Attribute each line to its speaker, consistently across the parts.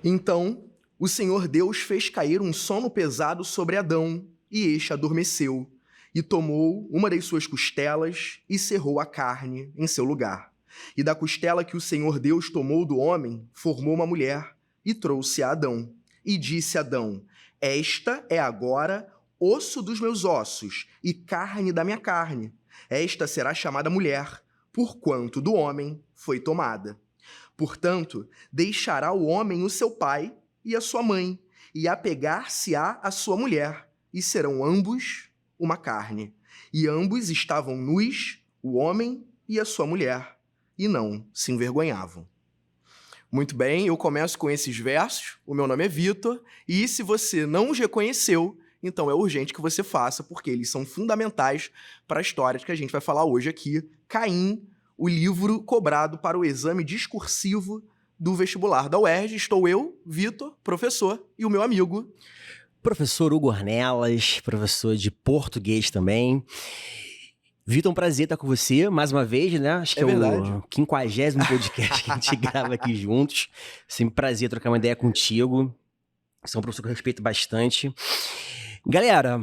Speaker 1: Então, o Senhor Deus fez cair um sono pesado sobre Adão, e este adormeceu, e tomou uma das suas costelas e cerrou a carne em seu lugar. E da costela que o Senhor Deus tomou do homem, formou uma mulher, e trouxe a Adão. E disse Adão: Esta é agora osso dos meus ossos, e carne da minha carne. Esta será chamada mulher, porquanto do homem foi tomada. Portanto, deixará o homem o seu pai e a sua mãe, e apegar-se-á à sua mulher, e serão ambos uma carne. E ambos estavam nus, o homem e a sua mulher, e não se envergonhavam. Muito bem, eu começo com esses versos. O meu nome é Vitor, e se você não os reconheceu, então é urgente que você faça, porque eles são fundamentais para a história que a gente vai falar hoje aqui. Caim, o livro cobrado para o exame discursivo do vestibular da UERJ. Estou eu, Vitor, professor, e o meu amigo...
Speaker 2: Professor Hugo Ornelas, professor de português também. Vitor, um prazer estar com você mais uma vez, né? Acho que é
Speaker 1: verdade.
Speaker 2: O 50º podcast que a gente grava aqui juntos. Sempre um prazer trocar uma ideia contigo. Você é um professor que eu respeito bastante. Galera,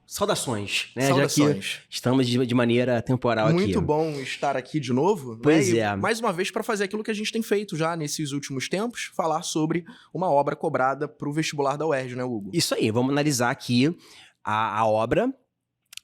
Speaker 2: saudações, né?
Speaker 1: Saudações.
Speaker 2: Já que estamos de maneira temporal aqui.
Speaker 1: Muito bom estar aqui de novo.
Speaker 2: Pois
Speaker 1: né?
Speaker 2: é.
Speaker 1: E, mais uma vez, para fazer aquilo que a gente tem feito já nesses últimos tempos, falar sobre uma obra cobrada para o vestibular da UERJ, né, Hugo?
Speaker 2: Isso aí, vamos analisar aqui a obra.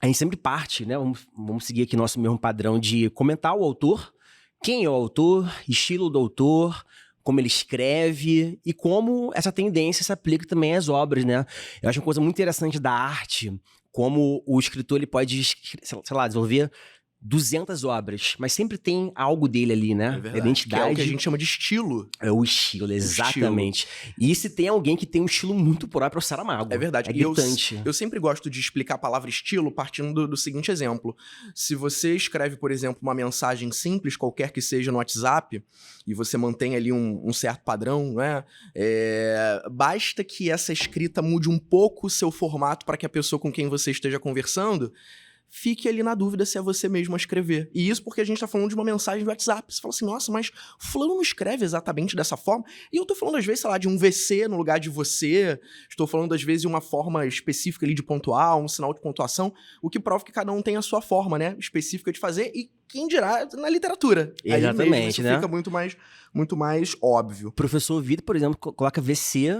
Speaker 2: A gente sempre parte, né? Vamos seguir aqui nosso mesmo padrão de comentar o autor, quem é o autor, estilo do autor, como ele escreve e como essa tendência se aplica também às obras, né? Eu acho uma coisa muito interessante da arte, como o escritor ele pode, sei lá, desenvolver 200 obras, mas sempre tem algo dele ali, né?
Speaker 1: É verdade,
Speaker 2: A identidade.
Speaker 1: que é o que a gente chama de estilo.
Speaker 2: É o estilo, exatamente. E se tem alguém que tem um estilo muito próprio, é o Saramago.
Speaker 1: É verdade.
Speaker 2: É gritante.
Speaker 1: Eu sempre gosto de explicar a palavra estilo partindo do seguinte exemplo. Se você escreve, por exemplo, uma mensagem simples, qualquer que seja no WhatsApp, e você mantém ali um certo padrão, né? Basta que essa escrita mude um pouco o seu formato para que a pessoa com quem você esteja conversando fique ali na dúvida se é você mesmo a escrever. E isso porque a gente tá falando de uma mensagem do WhatsApp. Você fala assim, nossa, mas fulano não escreve exatamente dessa forma. E eu tô falando, às vezes, sei lá, de um VC no lugar de você. Estou falando, às vezes, de uma forma específica ali de pontuar, um sinal de pontuação. O que prova que cada um tem a sua forma, né? Específica de fazer. E quem dirá na literatura.
Speaker 2: Exatamente,
Speaker 1: aí mesmo isso
Speaker 2: né?
Speaker 1: fica muito mais óbvio.
Speaker 2: O professor Vitor, por exemplo, coloca VC,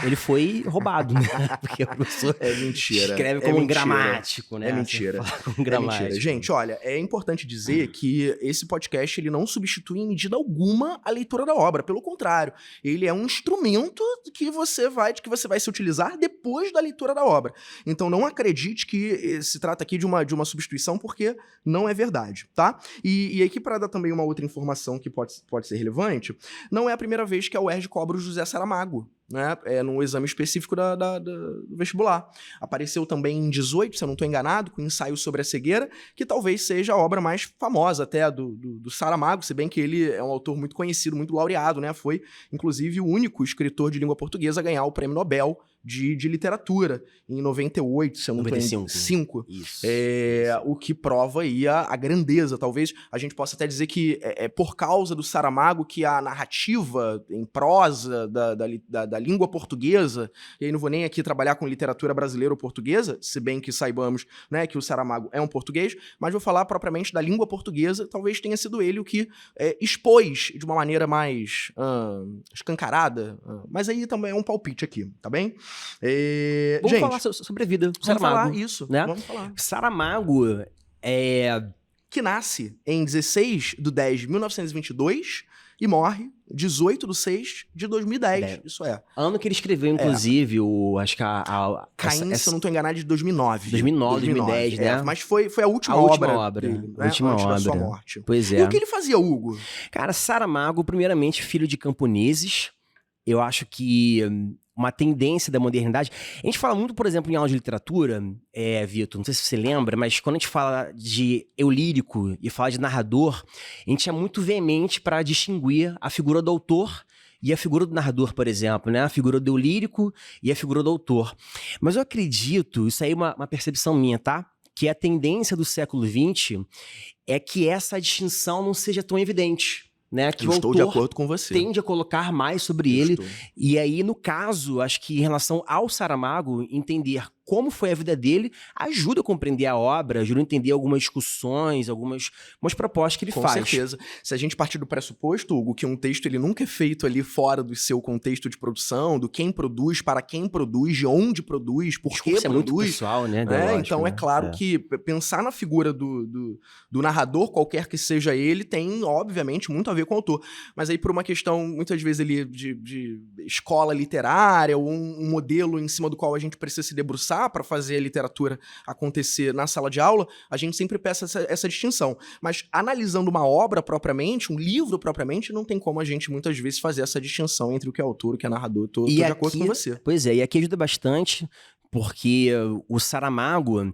Speaker 2: ele foi roubado, né? Porque o professor escreve como um gramático, né?
Speaker 1: É mentira.
Speaker 2: Com gramático.
Speaker 1: É mentira. Gente, olha, é importante dizer que esse podcast ele não substitui em medida alguma a leitura da obra. Pelo contrário, ele é um instrumento que você vai se utilizar depois da leitura da obra. Então não acredite que se trata aqui de uma substituição, porque não é verdade, tá? E aqui, para dar também uma outra informação que pode ser relevante, não é a primeira vez que a UERJ cobra o José Saramago, né? No exame específico do vestibular. Apareceu também em 18, se eu não estou enganado, com Ensaio sobre a Cegueira, que talvez seja a obra mais famosa até do Saramago, se bem que ele é um autor muito conhecido, muito laureado, né? Foi, inclusive, o único escritor de língua portuguesa a ganhar o Prêmio Nobel de literatura, em 98, se eu não estou enganado. 5.
Speaker 2: Isso.
Speaker 1: O que prova aí a grandeza. Talvez a gente possa até dizer que é por causa do Saramago que a narrativa em prosa da língua portuguesa, e aí não vou nem aqui trabalhar com literatura brasileira ou portuguesa, se bem que saibamos, né, que o Saramago é um português, mas vou falar propriamente da língua portuguesa. Talvez tenha sido ele o que expôs de uma maneira mais escancarada, mas aí também é um palpite aqui, tá bem?
Speaker 2: Vamos falar sobre a vida do Saramago.
Speaker 1: Vamos falar isso,
Speaker 2: né?
Speaker 1: Vamos falar.
Speaker 2: Saramago
Speaker 1: que nasce em 16 de 10 de 1922 e morre 18 de 6 de 2010. Isso é.
Speaker 2: Ano que ele escreveu, inclusive, acho que
Speaker 1: Caim, se eu não estou enganado, de 2009.
Speaker 2: 2010, né?
Speaker 1: Mas foi a última obra
Speaker 2: dele,
Speaker 1: né? Antes da sua morte.
Speaker 2: Pois é.
Speaker 1: E o que ele fazia, Hugo?
Speaker 2: Cara, Saramago, primeiramente, filho de camponeses. Eu acho que uma tendência da modernidade... A gente fala muito, por exemplo, em aula de literatura, Vitor, não sei se você lembra, mas quando a gente fala de eu lírico e fala de narrador, a gente é muito veemente para distinguir a figura do autor e a figura do narrador, por exemplo, né? A figura do eu lírico e a figura do autor. Mas eu acredito, isso aí é uma percepção minha, tá? Que a tendência do século XX é que essa distinção não seja tão evidente. né, que
Speaker 1: Eu
Speaker 2: o
Speaker 1: estou de
Speaker 2: autor
Speaker 1: acordo com você.
Speaker 2: tende a colocar mais sobre
Speaker 1: Eu
Speaker 2: ele.
Speaker 1: estou.
Speaker 2: E aí, no caso, acho que em relação ao Saramago, entender como foi a vida dele ajuda a compreender a obra, ajuda a entender algumas discussões, algumas propostas que ele
Speaker 1: Com
Speaker 2: faz.
Speaker 1: certeza. Se a gente partir do pressuposto, Hugo, que um texto ele nunca é feito ali fora do seu contexto de produção, do quem produz, para quem produz, de onde produz, por que
Speaker 2: Discurso é muito
Speaker 1: produz,
Speaker 2: pessoal, né?
Speaker 1: né?
Speaker 2: Ideológico,
Speaker 1: Então é
Speaker 2: né?
Speaker 1: claro que pensar na figura do narrador, qualquer que seja ele, tem, obviamente, muito a ver com o autor. Mas aí por uma questão, muitas vezes, ali, de escola literária, ou um modelo em cima do qual a gente precisa se debruçar para fazer a literatura acontecer na sala de aula, a gente sempre peça essa distinção. Mas analisando uma obra propriamente, um livro propriamente, não tem como a gente muitas vezes fazer essa distinção entre o que é autor e o que é narrador. Tô de acordo com você.
Speaker 2: Pois é, e aqui ajuda bastante, porque o Saramago,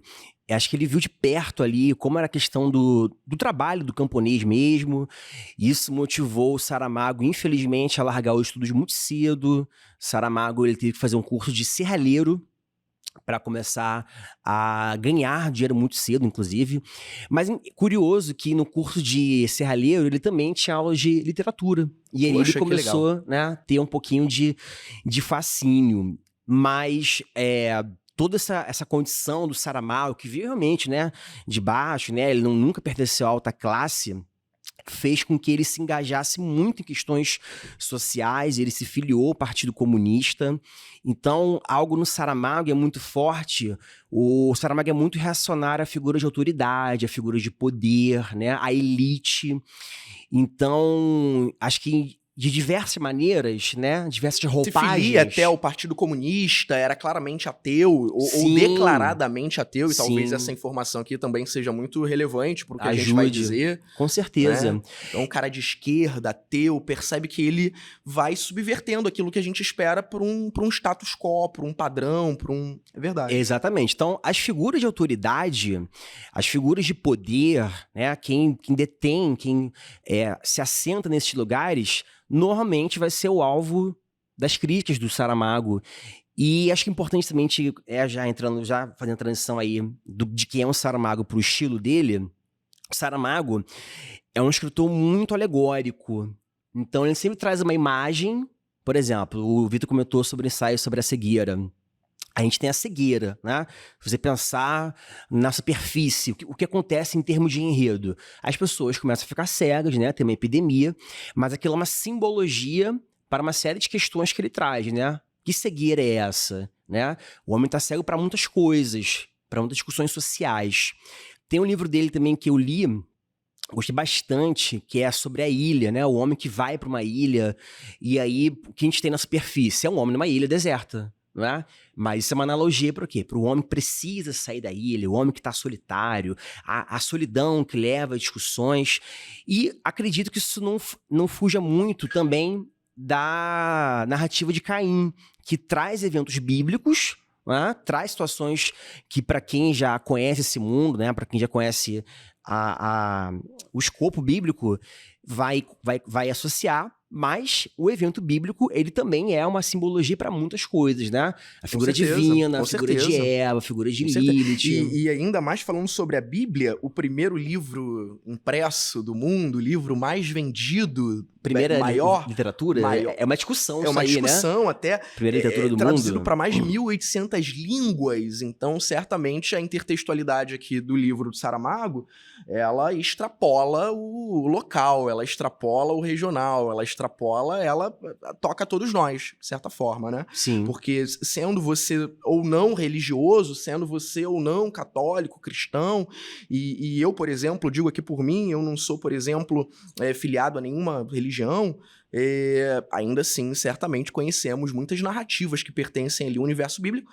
Speaker 2: acho que ele viu de perto ali como era a questão do trabalho do camponês mesmo. Isso motivou o Saramago, infelizmente, a largar os estudos muito cedo. Saramago, ele teve que fazer um curso de serralheiro para começar a ganhar dinheiro muito cedo, inclusive. Mas curioso que no curso de serralheiro ele também tinha aulas de literatura. E aí ele começou, né, a ter um pouquinho de fascínio. Mas toda essa condição do Saramago, que veio realmente, né, de baixo, né, ele nunca pertenceu à alta classe, fez com que ele se engajasse muito em questões sociais, ele se filiou ao Partido Comunista. Então, algo no Saramago é muito forte. O Saramago é muito reacionário à figura de autoridade, à figura de poder, né, à elite. Então, acho que de diversas maneiras, né? Diversas roupagens.
Speaker 1: Se filia até o Partido Comunista, era claramente ateu, ou declaradamente ateu, e talvez essa informação aqui também seja muito relevante pro que a gente vai dizer.
Speaker 2: Com certeza.
Speaker 1: Né? Então, um cara de esquerda, ateu, percebe que ele vai subvertendo aquilo que a gente espera por um status quo, por um padrão, por um... É verdade.
Speaker 2: Exatamente. Então, as figuras de autoridade, as figuras de poder, né? Quem detém, quem se assenta nesses lugares, normalmente vai ser o alvo das críticas do Saramago. E acho que é importante também, já fazendo a transição aí de quem é um Saramago para o estilo dele. O Saramago é um escritor muito alegórico. Então ele sempre traz uma imagem. Por exemplo, o Vitor comentou sobre o ensaio sobre a cegueira. A gente tem a cegueira, né? Se você pensar na superfície, o que acontece em termos de enredo? As pessoas começam a ficar cegas, né? Tem uma epidemia, mas aquilo é uma simbologia para uma série de questões que ele traz, né? Que cegueira é essa, né? O homem está cego para muitas coisas, para muitas discussões sociais. Tem um livro dele também que eu li, gostei bastante, que é sobre a ilha, né? O homem que vai para uma ilha, e aí o que a gente tem na superfície é um homem numa ilha deserta. Não é? Mas isso é uma analogia para o quê? Para o homem que precisa sair da ilha, o homem que está solitário, a solidão que leva a discussões. E acredito que isso não fuja muito também da narrativa de Caim, que traz eventos bíblicos, né? Traz situações que, para quem já conhece esse mundo, né? Para quem já conhece o escopo bíblico, vai associar. Mas o evento bíblico, ele também é uma simbologia para muitas coisas, né? A figura divina, a figura de Eva, a figura de Lilith.
Speaker 1: E ainda mais falando sobre a Bíblia, o primeiro livro impresso do mundo, o livro mais vendido, maior...
Speaker 2: literatura?
Speaker 1: Maior,
Speaker 2: é uma discussão isso aí, né?
Speaker 1: É uma discussão até.
Speaker 2: Primeira literatura do
Speaker 1: traduzido
Speaker 2: mundo.
Speaker 1: para mais de 1.800 línguas. Então, certamente, a intertextualidade aqui do livro do Saramago, ela extrapola o local, ela extrapola o regional, ela toca a todos nós, de certa forma, né?
Speaker 2: Sim.
Speaker 1: Porque sendo você ou não religioso, sendo você ou não católico, cristão, e eu, por exemplo, digo aqui por mim, eu não sou, por exemplo, filiado a nenhuma religião, ainda assim, certamente conhecemos muitas narrativas que pertencem ali ao universo bíblico.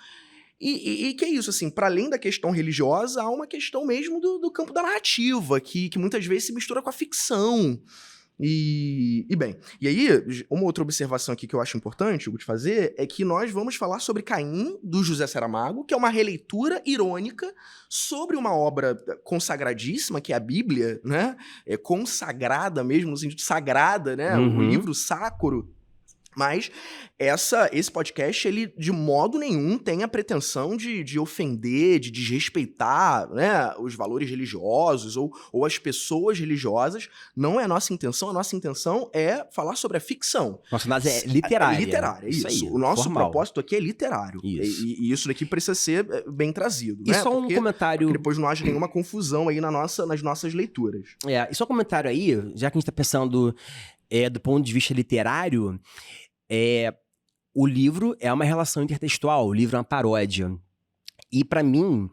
Speaker 1: E que é isso, assim, para além da questão religiosa, há uma questão mesmo do campo da narrativa, que muitas vezes se mistura com a ficção. E bem, e aí, uma outra observação aqui que eu acho importante, Hugo, de fazer, é que nós vamos falar sobre Caim, do José Saramago, que é uma releitura irônica sobre uma obra consagradíssima, que é a Bíblia, né? É consagrada mesmo, no sentido sagrada, né?
Speaker 2: Uhum.
Speaker 1: O livro sacro Mas esse podcast, ele de modo nenhum tem a pretensão de ofender, de desrespeitar, né, os valores religiosos ou as pessoas religiosas. Não é a nossa intenção é falar sobre a ficção.
Speaker 2: Nossa análise é literária.
Speaker 1: É literária, isso.
Speaker 2: Aí,
Speaker 1: o nosso
Speaker 2: formal.
Speaker 1: propósito aqui é literário.
Speaker 2: Isso.
Speaker 1: E isso daqui precisa ser bem trazido.
Speaker 2: E
Speaker 1: né?
Speaker 2: só um comentário...
Speaker 1: Porque depois não haja nenhuma confusão aí nas nossas leituras.
Speaker 2: E só um comentário aí, já que a gente tá pensando do ponto de vista literário, o livro é uma relação intertextual, o livro é uma paródia. E pra mim,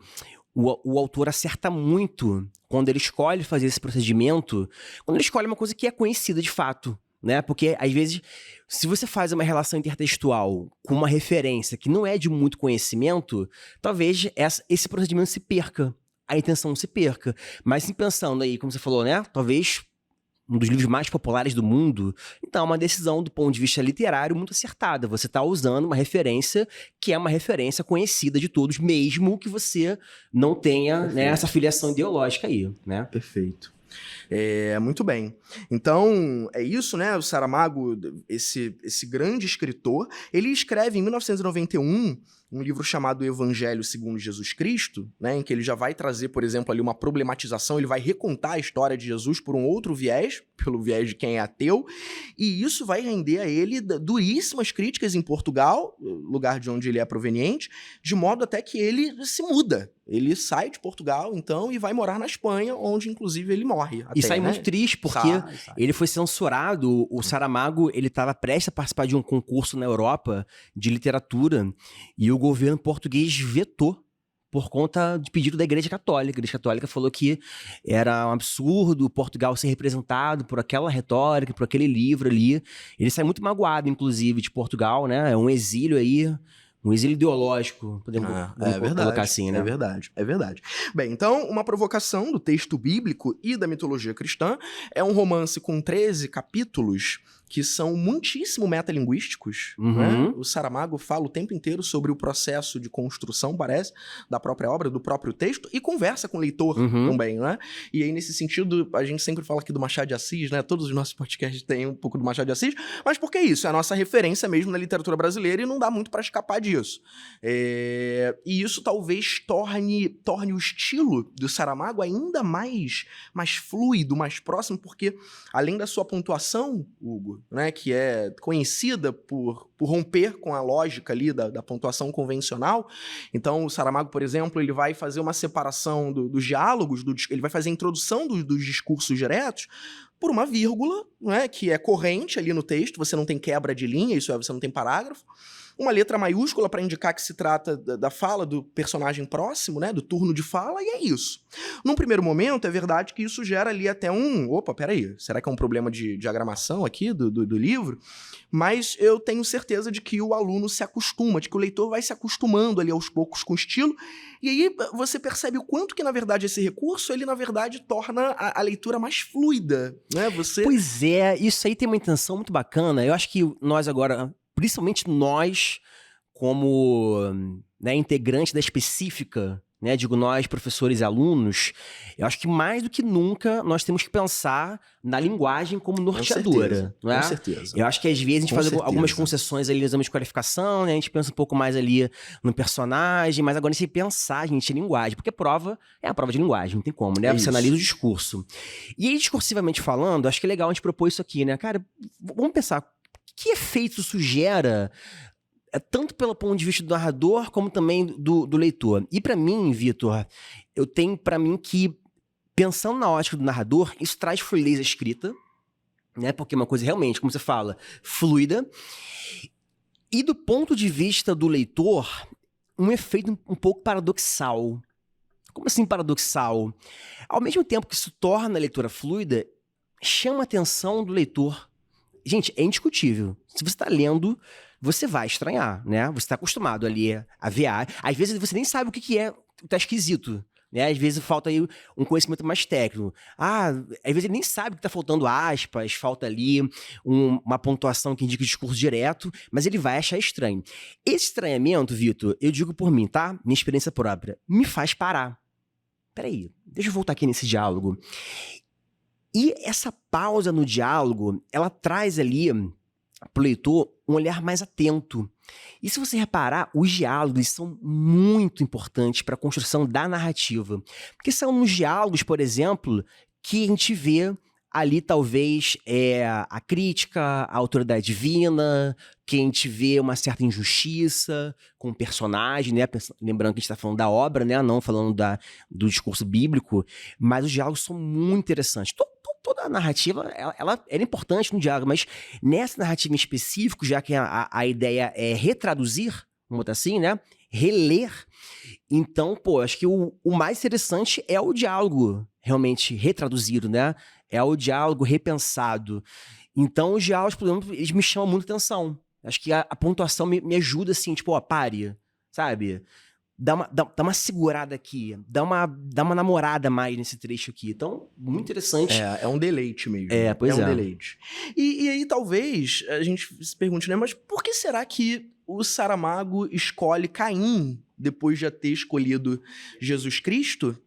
Speaker 2: o autor acerta muito quando ele escolhe fazer esse procedimento, quando ele escolhe uma coisa que é conhecida de fato, né? Porque, às vezes, se você faz uma relação intertextual com uma referência que não é de muito conhecimento, talvez esse procedimento se perca, a intenção se perca. Mas, se pensando aí, como você falou, né? Talvez um dos livros mais populares do mundo, então é uma decisão do ponto de vista literário muito acertada. Você está usando uma referência que é uma referência conhecida de todos, mesmo que você não tenha, né, essa filiação ideológica aí, né?
Speaker 1: Perfeito. Muito bem. Então, é isso, né? O Saramago, esse grande escritor, ele escreve em 1991 um livro chamado Evangelho segundo Jesus Cristo, né, em que ele já vai trazer, por exemplo, ali uma problematização, ele vai recontar a história de Jesus por um outro viés, pelo viés de quem é ateu, e isso vai render a ele duríssimas críticas em Portugal, lugar de onde ele é proveniente, de modo até que ele se muda. Ele sai de Portugal, então, e vai morar na Espanha, onde, inclusive, ele morre.
Speaker 2: E sai muito triste, porque ele foi censurado. O Saramago, ele estava prestes a participar de um concurso na Europa de literatura, e o governo português vetou por conta de pedido da Igreja Católica. A Igreja Católica falou que era um absurdo Portugal ser representado por aquela retórica, por aquele livro ali. Ele sai muito magoado, inclusive, de Portugal, né? É um exílio aí... Um exílio ideológico, podemos colocar assim, né?
Speaker 1: É verdade. Bem, então, uma provocação do texto bíblico e da mitologia cristã é um romance com 13 capítulos que são muitíssimo metalinguísticos. Né? O Saramago fala o tempo inteiro sobre o processo de construção, parece, da própria obra, do próprio texto, e conversa com o leitor também, né? E aí, nesse sentido, a gente sempre fala aqui do Machado de Assis, né? Todos os nossos podcasts têm um pouco do Machado de Assis, mas porque é isso, é a nossa referência mesmo na literatura brasileira e não dá muito para escapar disso. E isso talvez torne o estilo do Saramago ainda mais fluido, mais próximo, porque além da sua pontuação, Hugo, né, que é conhecida por romper com a lógica ali da pontuação convencional, então o Saramago, por exemplo, ele vai fazer uma separação dos diálogos, ele vai fazer a introdução dos discursos diretos por uma vírgula, né, que é corrente ali no texto, você não tem quebra de linha, isso é, você não tem parágrafo, uma letra maiúscula para indicar que se trata da fala do personagem próximo, né, do turno de fala, e é isso. Num primeiro momento, é verdade que isso gera ali até opa, peraí, será que é um problema de diagramação aqui do livro? Mas eu tenho certeza de que o aluno se acostuma, de que o leitor vai se acostumando ali aos poucos com o estilo, e aí você percebe o quanto que, na verdade, esse recurso, ele, na verdade, torna a leitura mais fluida, né?
Speaker 2: Pois é, isso aí tem uma intenção muito bacana. Eu acho que nós agora... Principalmente nós, como, né, integrante da específica, né, digo nós, professores e alunos, eu acho que mais do que nunca nós temos que pensar na linguagem como norteadora.
Speaker 1: Com certeza.
Speaker 2: Eu acho que às vezes a gente faz algumas concessões ali no exame de qualificação, né, a gente pensa um pouco mais ali no personagem, mas agora a gente tem que pensar, gente, em linguagem, porque a prova é a prova de linguagem, não tem como, né? Você analisa o discurso. E aí, discursivamente falando, acho que é legal a gente propor isso aqui, né? Cara, vamos pensar, que efeito isso gera, tanto pelo ponto de vista do narrador, como também do leitor? E para mim, Vitor, eu tenho para mim que, pensando na ótica do narrador, isso traz fluidez à escrita, né? Porque é uma coisa realmente, como você fala, fluida. E do ponto de vista do leitor, um efeito um pouco paradoxal. Como assim paradoxal? Ao mesmo tempo que isso torna a leitura fluida, chama a atenção do leitor. Gente, é indiscutível. Se você está lendo, você vai estranhar, né? Você está acostumado ali a ver. Às vezes você nem sabe o que é, tá esquisito, né? Às vezes falta aí um conhecimento mais técnico. Às vezes ele nem sabe que tá faltando aspas, falta ali uma pontuação que indica o discurso direto, mas ele vai achar estranho. Esse estranhamento, Vitor, eu digo por mim, tá? Minha experiência própria, me faz parar. Peraí, deixa eu voltar aqui nesse diálogo. E essa pausa no diálogo, ela traz ali pro leitor um olhar mais atento. E se você reparar, os diálogos eles são muito importantes para a construção da narrativa. Porque são nos diálogos, por exemplo, que a gente vê ali talvez a crítica à autoridade divina, que a gente vê uma certa injustiça com o personagem, né? Lembrando que a gente está falando da obra, né? Não falando do discurso bíblico, mas os diálogos são muito interessantes. Toda a narrativa, ela é importante no diálogo, mas nessa narrativa em específico, já que a ideia é retraduzir, vamos botar assim, né? Reler. Então, acho que o mais interessante é o diálogo realmente retraduzido, né? É o diálogo repensado. Então, os diálogos, por exemplo, eles me chamam muita atenção. Acho que a pontuação me ajuda, assim, tipo, pare, sabe? Dá uma segurada aqui, dá uma namorada mais nesse trecho aqui. Então, muito interessante.
Speaker 1: É um deleite mesmo.
Speaker 2: Pois é.
Speaker 1: Um deleite. E aí, talvez, a gente se pergunte, né? Mas por que será que o Saramago escolhe Caim depois de já ter escolhido Jesus Cristo?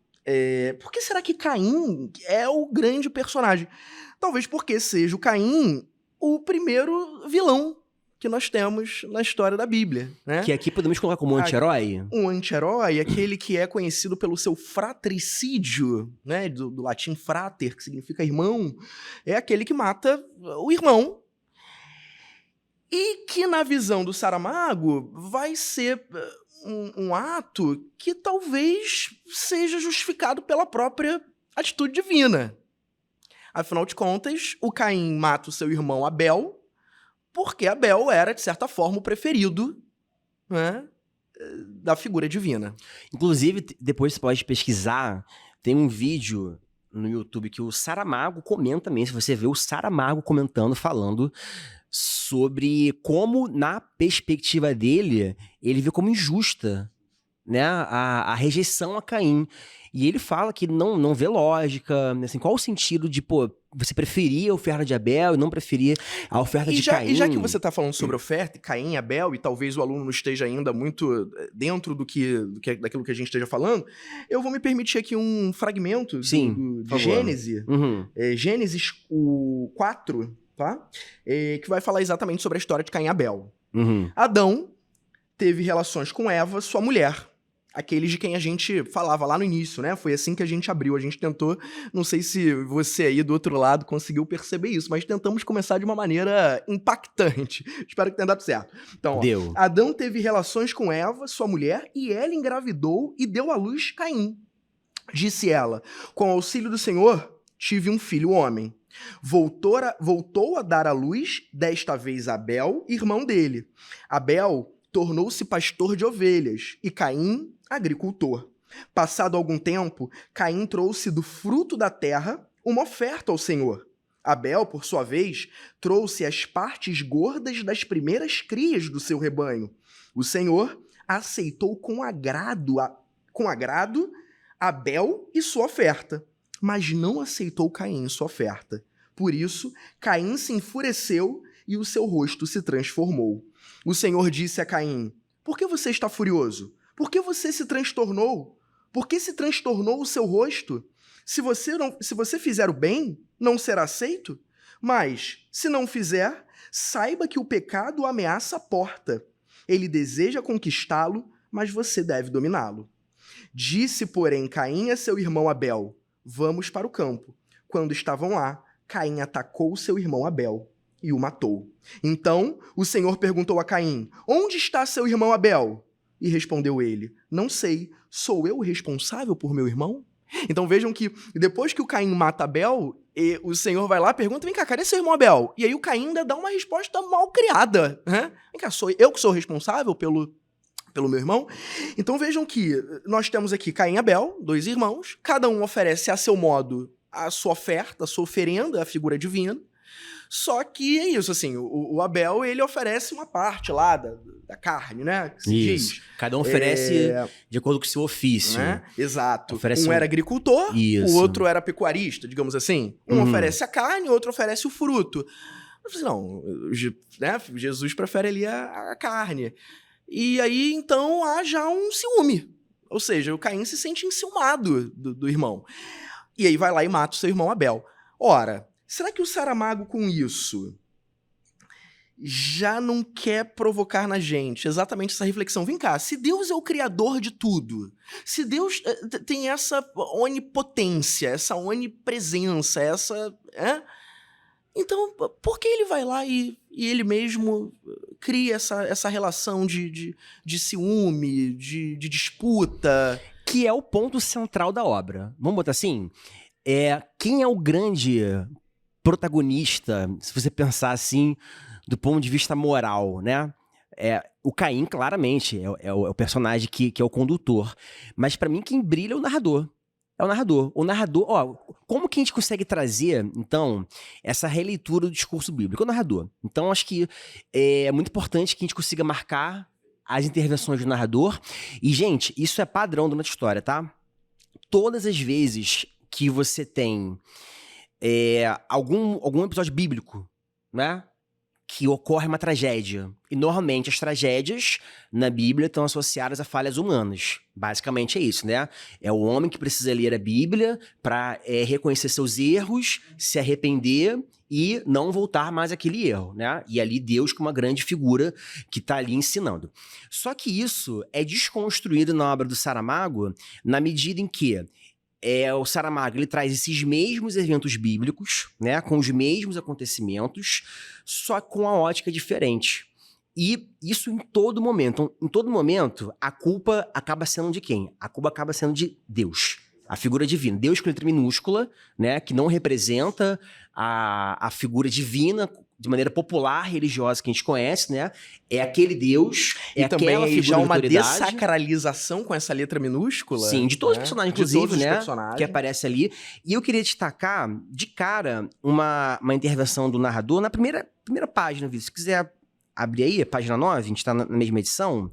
Speaker 1: Por que será que Caim é o grande personagem? Talvez porque seja o Caim o primeiro vilão que nós temos na história da Bíblia, né?
Speaker 2: Que aqui podemos colocar como anti-herói?
Speaker 1: Um anti-herói, aquele que é conhecido pelo seu fratricídio, né? Do latim frater, que significa irmão, é aquele que mata o irmão. E que, na visão do Saramago, vai ser um ato que talvez seja justificado pela própria atitude divina. Afinal de contas, o Caim mata o seu irmão Abel, porque Abel era, de certa forma, o preferido, né, da figura divina.
Speaker 2: Inclusive, depois você pode pesquisar, tem um vídeo no YouTube que o Saramago comenta mesmo, você vê o Saramago comentando, falando sobre como, na perspectiva dele, ele vê como injusta, né, a rejeição a Caim. E ele fala que não vê lógica, assim, qual o sentido de, você preferia a oferta de Abel e não preferia a oferta de Caim?
Speaker 1: E já que você está falando sobre oferta, Caim e Abel, e talvez o aluno não esteja ainda muito dentro daquilo que a gente esteja falando, eu vou me permitir aqui um fragmento de Gênesis, Gênesis 4, tá? Que vai falar exatamente sobre a história de Caim e Abel. Adão teve relações com Eva, sua mulher. Aqueles de quem a gente falava lá no início, né? Foi assim que a gente abriu. A gente tentou, não sei se você aí do outro lado conseguiu perceber isso, mas tentamos começar de uma maneira impactante. Espero que tenha dado certo. Então, Adão teve relações com Eva, sua mulher, e ela engravidou e deu à luz Caim. Disse ela, com auxílio do Senhor, tive um filho homem. Voltou a dar à luz, desta vez Abel, irmão dele. Abel tornou-se pastor de ovelhas, e Caim, agricultor. Passado algum tempo, Caim trouxe do fruto da terra uma oferta ao Senhor. Abel, por sua vez, trouxe as partes gordas das primeiras crias do seu rebanho. O Senhor aceitou com agrado Abel e sua oferta, mas não aceitou Caim e sua oferta. Por isso, Caim se enfureceu e o seu rosto se transformou. O Senhor disse a Caim, por que você está furioso? Por que você se transtornou? Por que se transtornou o seu rosto? Se você fizer o bem, não será aceito? Mas, se não fizer, saiba que o pecado o ameaça a porta. Ele deseja conquistá-lo, mas você deve dominá-lo. Disse, porém, Caim a seu irmão Abel, vamos para o campo. Quando estavam lá, Caim atacou seu irmão Abel e o matou. Então, o Senhor perguntou a Caim, onde está seu irmão Abel? E respondeu ele, não sei, sou eu o responsável por meu irmão? Então vejam que depois que o Caim mata Abel, o Senhor vai lá e pergunta, vem cá, cadê seu irmão Abel? E aí o Caim ainda dá uma resposta mal criada, né? Vem cá, sou eu que sou responsável pelo meu irmão? Então vejam que nós temos aqui Caim e Abel, dois irmãos, cada um oferece a seu modo a sua oferta, a sua oferenda, a figura divina. Só que é isso, assim, o Abel, ele oferece uma parte lá da carne, né? Que se diz.
Speaker 2: Cada um oferece de acordo com o seu ofício.
Speaker 1: Né? Exato. Um era agricultor, o outro era pecuarista, digamos assim. Um oferece a carne, o outro oferece o fruto. Eu falei, não, né? Jesus prefere ali a carne. E aí, então, há já um ciúme. Ou seja, o Caim se sente enciumado do irmão. E aí vai lá e mata o seu irmão Abel. Ora, será que o Saramago, com isso, já não quer provocar na gente exatamente essa reflexão. Vem cá, se Deus é o criador de tudo, se Deus tem essa onipotência, essa onipresença, então por que ele vai lá e ele mesmo cria essa relação de ciúme, de disputa?
Speaker 2: Que é o ponto central da obra. Vamos botar assim? Quem é o grande protagonista, se você pensar assim, do ponto de vista moral, né? O Caim, claramente, é o personagem que é o condutor. Mas pra mim, quem brilha é o narrador. É o narrador. O narrador, como que a gente consegue trazer, então, essa releitura do discurso bíblico? O narrador. Então, acho que é muito importante que a gente consiga marcar as intervenções do narrador. E, gente, isso é padrão durante a história, tá? Todas as vezes que você tem algum episódio bíblico, né? Que ocorre uma tragédia. E normalmente as tragédias na Bíblia estão associadas a falhas humanas. Basicamente é isso, né? É o homem que precisa ler a Bíblia para reconhecer seus erros, se arrepender e não voltar mais àquele erro, né? E ali Deus como uma grande figura que está ali ensinando. Só que isso é desconstruído na obra do Saramago na medida em que o Saramago ele traz esses mesmos eventos bíblicos, né, com os mesmos acontecimentos, só com a ótica diferente. E isso em todo momento. Em todo momento, a culpa acaba sendo de quem? A culpa acaba sendo de Deus, a figura divina. Deus com letra minúscula, né, que não representa a figura divina de maneira popular, religiosa que a gente conhece, né? É aquele Deus,
Speaker 1: e também
Speaker 2: aquela figura
Speaker 1: já uma
Speaker 2: de autoridade.
Speaker 1: Desacralização com essa letra minúscula.
Speaker 2: Sim, de todos os personagens, inclusive,
Speaker 1: todos os
Speaker 2: né?
Speaker 1: personagens.
Speaker 2: Que aparece ali. E eu queria destacar, de cara, uma intervenção do narrador na primeira página, Vitor. Se quiser abrir aí, a página 9, a gente tá na mesma edição.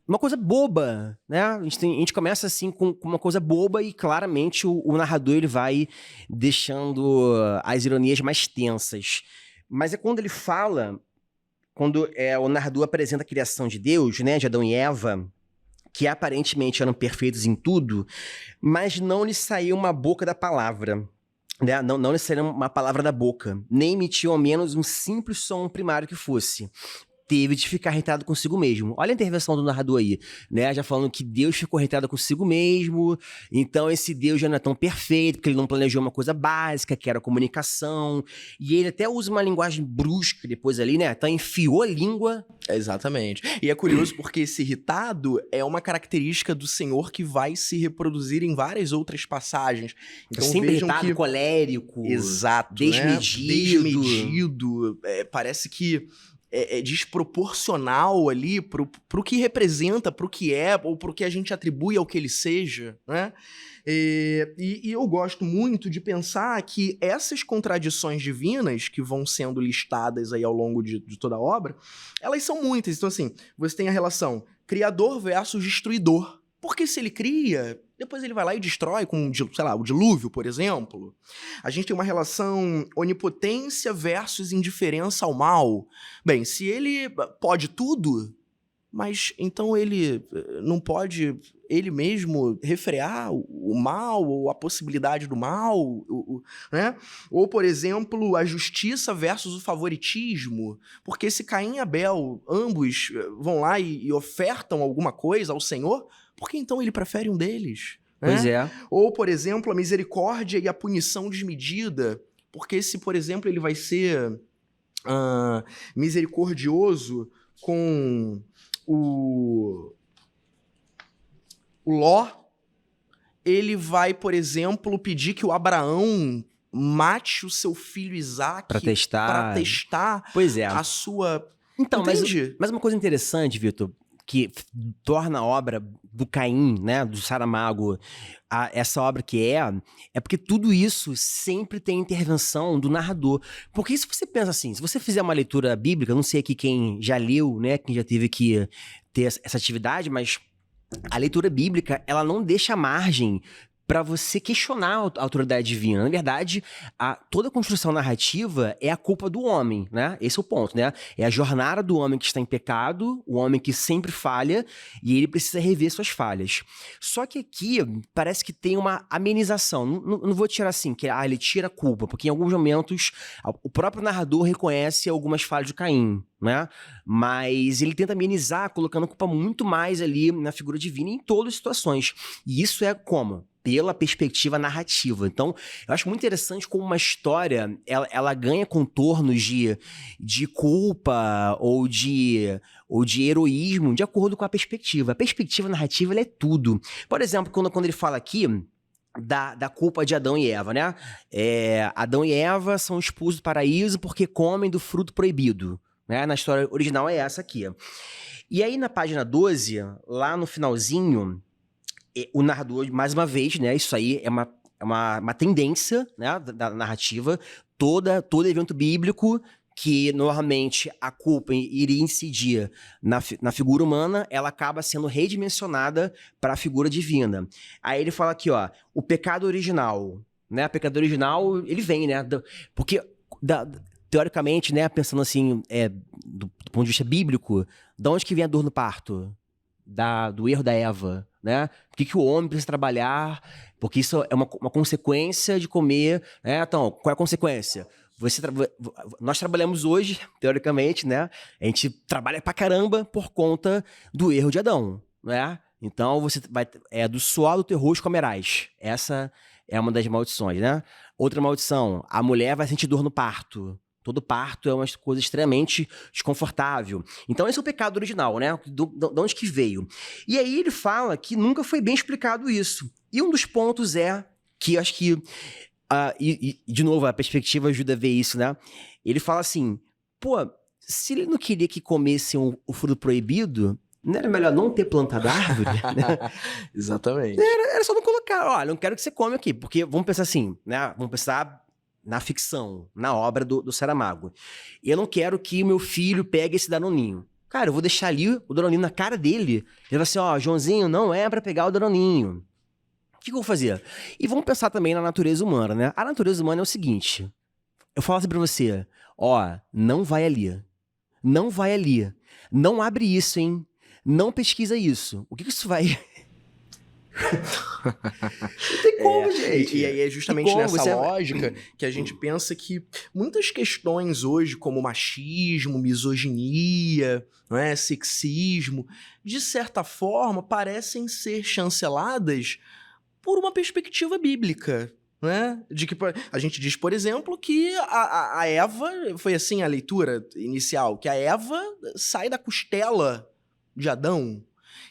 Speaker 2: Uma coisa boba, né? A gente começa assim com uma coisa boba e claramente o narrador ele vai deixando as ironias mais tensas. Mas é quando ele fala, quando o narrador apresenta a criação de Deus, né? De Adão e Eva, que aparentemente eram perfeitos em tudo, mas não lhes saiu uma boca da palavra. Né? Não lhes saiu uma palavra da boca, nem emitiu ao menos um simples som primário que fosse. Teve de ficar irritado consigo mesmo. Olha a intervenção do narrador aí, né? Já falando que Deus ficou irritado consigo mesmo, então esse Deus já não é tão perfeito, porque ele não planejou uma coisa básica, que era a comunicação, e ele até usa uma linguagem brusca depois ali, né? Então enfiou a língua.
Speaker 1: Exatamente. E é curioso porque esse irritado é uma característica do Senhor que vai se reproduzir em várias outras passagens. Então
Speaker 2: sempre
Speaker 1: vejam
Speaker 2: irritado,
Speaker 1: que...
Speaker 2: colérico,
Speaker 1: exato,
Speaker 2: desmedido.
Speaker 1: Né? Desmedido. Parece que é desproporcional ali pro que representa, pro que é, ou pro que a gente atribui ao que ele seja, né? E eu gosto muito de pensar que essas contradições divinas que vão sendo listadas aí ao longo de toda a obra, elas são muitas. Então, assim, você tem a relação criador versus destruidor. Porque se ele cria, depois ele vai lá e destrói com, sei lá, o dilúvio, por exemplo. A gente tem uma relação onipotência versus indiferença ao mal. Bem, se ele pode tudo, mas então ele não pode ele mesmo refrear o mal ou a possibilidade do mal, né? Ou, por exemplo, a justiça versus o favoritismo. Porque se Caim e Abel, ambos vão lá e ofertam alguma coisa ao Senhor, por que então ele prefere um deles?
Speaker 2: Pois
Speaker 1: né?
Speaker 2: é.
Speaker 1: Ou, por exemplo, a misericórdia e a punição desmedida. Porque se, por exemplo, ele vai ser misericordioso com o Ló, ele vai, por exemplo, pedir que o Abraão mate o seu filho Isaac
Speaker 2: Pra testar
Speaker 1: pois é. A sua...
Speaker 2: Então, mas uma coisa interessante, Vitor, que torna a obra do Caim, né, do Saramago, essa obra que é porque tudo isso sempre tem intervenção do narrador. Porque se você pensa assim, se você fizer uma leitura bíblica, não sei aqui quem já leu, né, quem já teve que ter essa atividade, mas a leitura bíblica, ela não deixa margem para você questionar a autoridade divina. Na verdade, toda a construção narrativa é a culpa do homem, né? Esse é o ponto, né? É a jornada do homem que está em pecado, o homem que sempre falha, e ele precisa rever suas falhas. Só que aqui parece que tem uma amenização. Não vou tirar assim, que ele tira a culpa, porque em alguns momentos o próprio narrador reconhece algumas falhas de Caim, né? Mas ele tenta amenizar, colocando a culpa muito mais ali na figura divina em todas as situações. E isso é como? Pela perspectiva narrativa. Então, eu acho muito interessante como uma história, ela ganha contornos de culpa ou de heroísmo de acordo com a perspectiva. A perspectiva narrativa, ela é tudo. Por exemplo, quando ele fala aqui da culpa de Adão e Eva, né? Adão e Eva são expulsos do paraíso porque comem do fruto proibido. Né? Na história original é essa aqui. E aí, na página 12, lá no finalzinho, o narrador, mais uma vez, né? Isso aí é uma tendência, né, da narrativa. Todo evento bíblico que normalmente a culpa iria incidir na figura humana, ela acaba sendo redimensionada para a figura divina. Aí ele fala aqui, ó, o pecado original, né? O pecado original, ele vem, né? Porque teoricamente, né, pensando assim, do ponto de vista bíblico, de onde que vem a dor no parto? Do erro da Eva, né? Por que o homem precisa trabalhar? Porque isso é uma consequência de comer, né? Então, qual é a consequência? Nós trabalhamos hoje, teoricamente, né? A gente trabalha pra caramba por conta do erro de Adão, né? Então, você vai... do suor do teu rosto comerás. Essa é uma das maldições, né? Outra maldição, a mulher vai sentir dor no parto. Todo parto é uma coisa extremamente desconfortável. Então, esse é o pecado original, né? De onde que veio? E aí ele fala que nunca foi bem explicado isso. E um dos pontos é que acho que... de novo, a perspectiva ajuda a ver isso, né? Ele fala assim, pô, se ele não queria que comessem o fruto proibido, não era melhor não ter plantado a árvore? Né?
Speaker 1: Exatamente.
Speaker 2: Era só não colocar, olha, não quero que você come aqui. Porque vamos pensar assim, né? Vamos pensar... na ficção, na obra do Saramago. Eu não quero que meu filho pegue esse danoninho. Cara, eu vou deixar ali o danoninho na cara dele. Ele vai assim, ó, Joãozinho, não é pra pegar o danoninho. O que eu vou fazer? E vamos pensar também na natureza humana, né? A natureza humana é o seguinte. Eu falo assim pra você, ó, não vai ali. Não vai ali. Não abre isso, hein? Não pesquisa isso. O que isso vai... Não tem como, gente.
Speaker 1: E aí é justamente nessa lógica que a gente pensa que muitas questões hoje, como machismo, misoginia, não é, sexismo, de certa forma parecem ser chanceladas por uma perspectiva bíblica. Né? De que a gente diz, por exemplo, que a Eva, foi assim a leitura inicial, que a Eva sai da costela de Adão.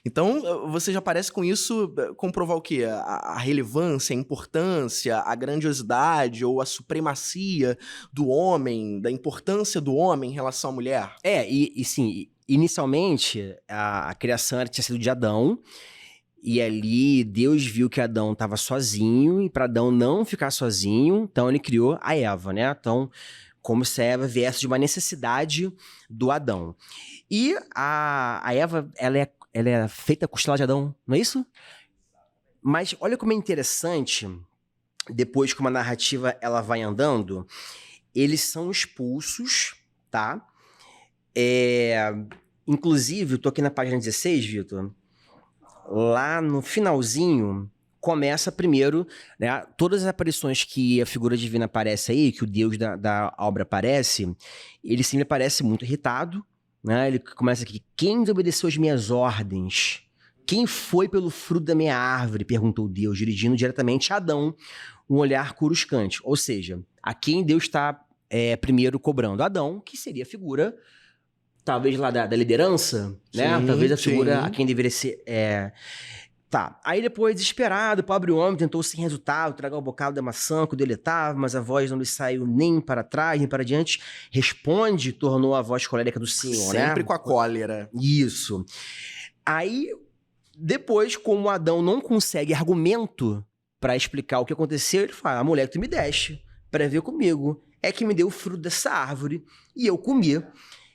Speaker 1: Então, você já parece com isso comprovar o quê? A relevância, a importância, a grandiosidade ou a supremacia do homem, da importância do homem em relação à mulher?
Speaker 2: E sim, inicialmente, a criação tinha sido de Adão, e ali Deus viu que Adão estava sozinho, e para Adão não ficar sozinho, então ele criou a Eva, né? Então, como se a Eva viesse de uma necessidade do Adão. E a Eva, ela é feita costela de Adão, não é isso? Mas olha como é interessante, depois que uma narrativa ela vai andando, eles são expulsos, tá? Inclusive, eu tô aqui na página 16, Vitor, lá no finalzinho, começa primeiro, né, todas as aparições que a figura divina aparece aí, que o Deus da obra aparece, ele sempre aparece muito irritado, né? Ele começa aqui, quem desobedeceu as minhas ordens? Quem foi pelo fruto da minha árvore? Perguntou Deus, dirigindo diretamente a Adão, um olhar coruscante. Ou seja, a quem Deus está primeiro cobrando? Adão, que seria a figura, talvez lá da liderança, né?
Speaker 1: Sim,
Speaker 2: talvez a figura
Speaker 1: sim.
Speaker 2: a quem deveria ser... Tá, aí depois, desesperado, o pobre homem tentou sem resultado tragar o bocado da maçã que o deletava, mas a voz não lhe saiu nem para trás, nem para diante. Responde, tornou a voz colérica do Senhor, né?
Speaker 1: Sempre com a cólera.
Speaker 2: Isso. Aí, depois, como Adão não consegue argumento para explicar o que aconteceu, ele fala, a mulher que tu me deste para ver comigo é que me deu o fruto dessa árvore, e eu comi.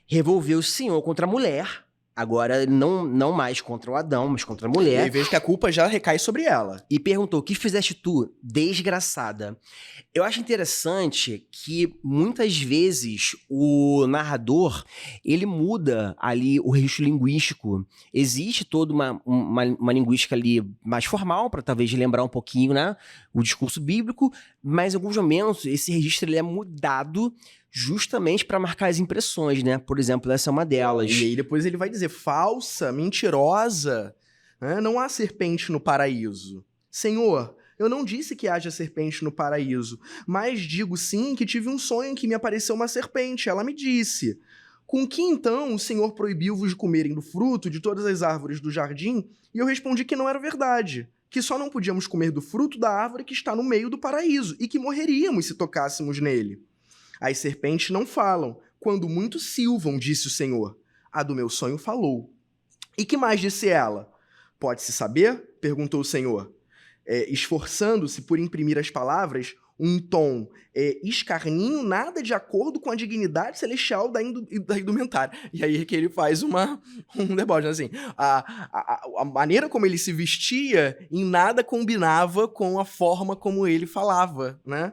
Speaker 2: Revolveu o Senhor contra a mulher, Agora, não mais contra o Adão, mas contra a
Speaker 1: E
Speaker 2: mulher.
Speaker 1: aí vejo que a culpa já recai sobre ela.
Speaker 2: E perguntou: o que fizeste tu, desgraçada? Eu acho interessante que muitas vezes o narrador ele muda ali o registro linguístico. Existe toda uma linguística ali mais formal para talvez lembrar um pouquinho, né, o discurso bíblico, mas em alguns momentos esse registro ele é mudado justamente para marcar as impressões, né? Por exemplo, essa é uma delas.
Speaker 1: E aí depois ele vai dizer falsa, mentirosa, né? Não há serpente no paraíso. Senhor, eu não disse que haja serpente no paraíso, mas digo sim que tive um sonho em que me apareceu uma serpente. Ela me disse: com que então o Senhor proibiu-vos de comerem do fruto de todas as árvores do jardim? E eu respondi que não era verdade, que só não podíamos comer do fruto da árvore que está no meio do paraíso e que morreríamos se tocássemos nele. As serpentes não falam, quando muito silvam, disse o Senhor. A do meu sonho falou. E que mais disse ela? Pode-se saber? Perguntou o Senhor, esforçando-se por imprimir as palavras um tom escarninho, nada de acordo com a dignidade celestial da indumentária. E aí que ele faz um deboche, assim. A maneira como ele se vestia em nada combinava com a forma como ele falava, né?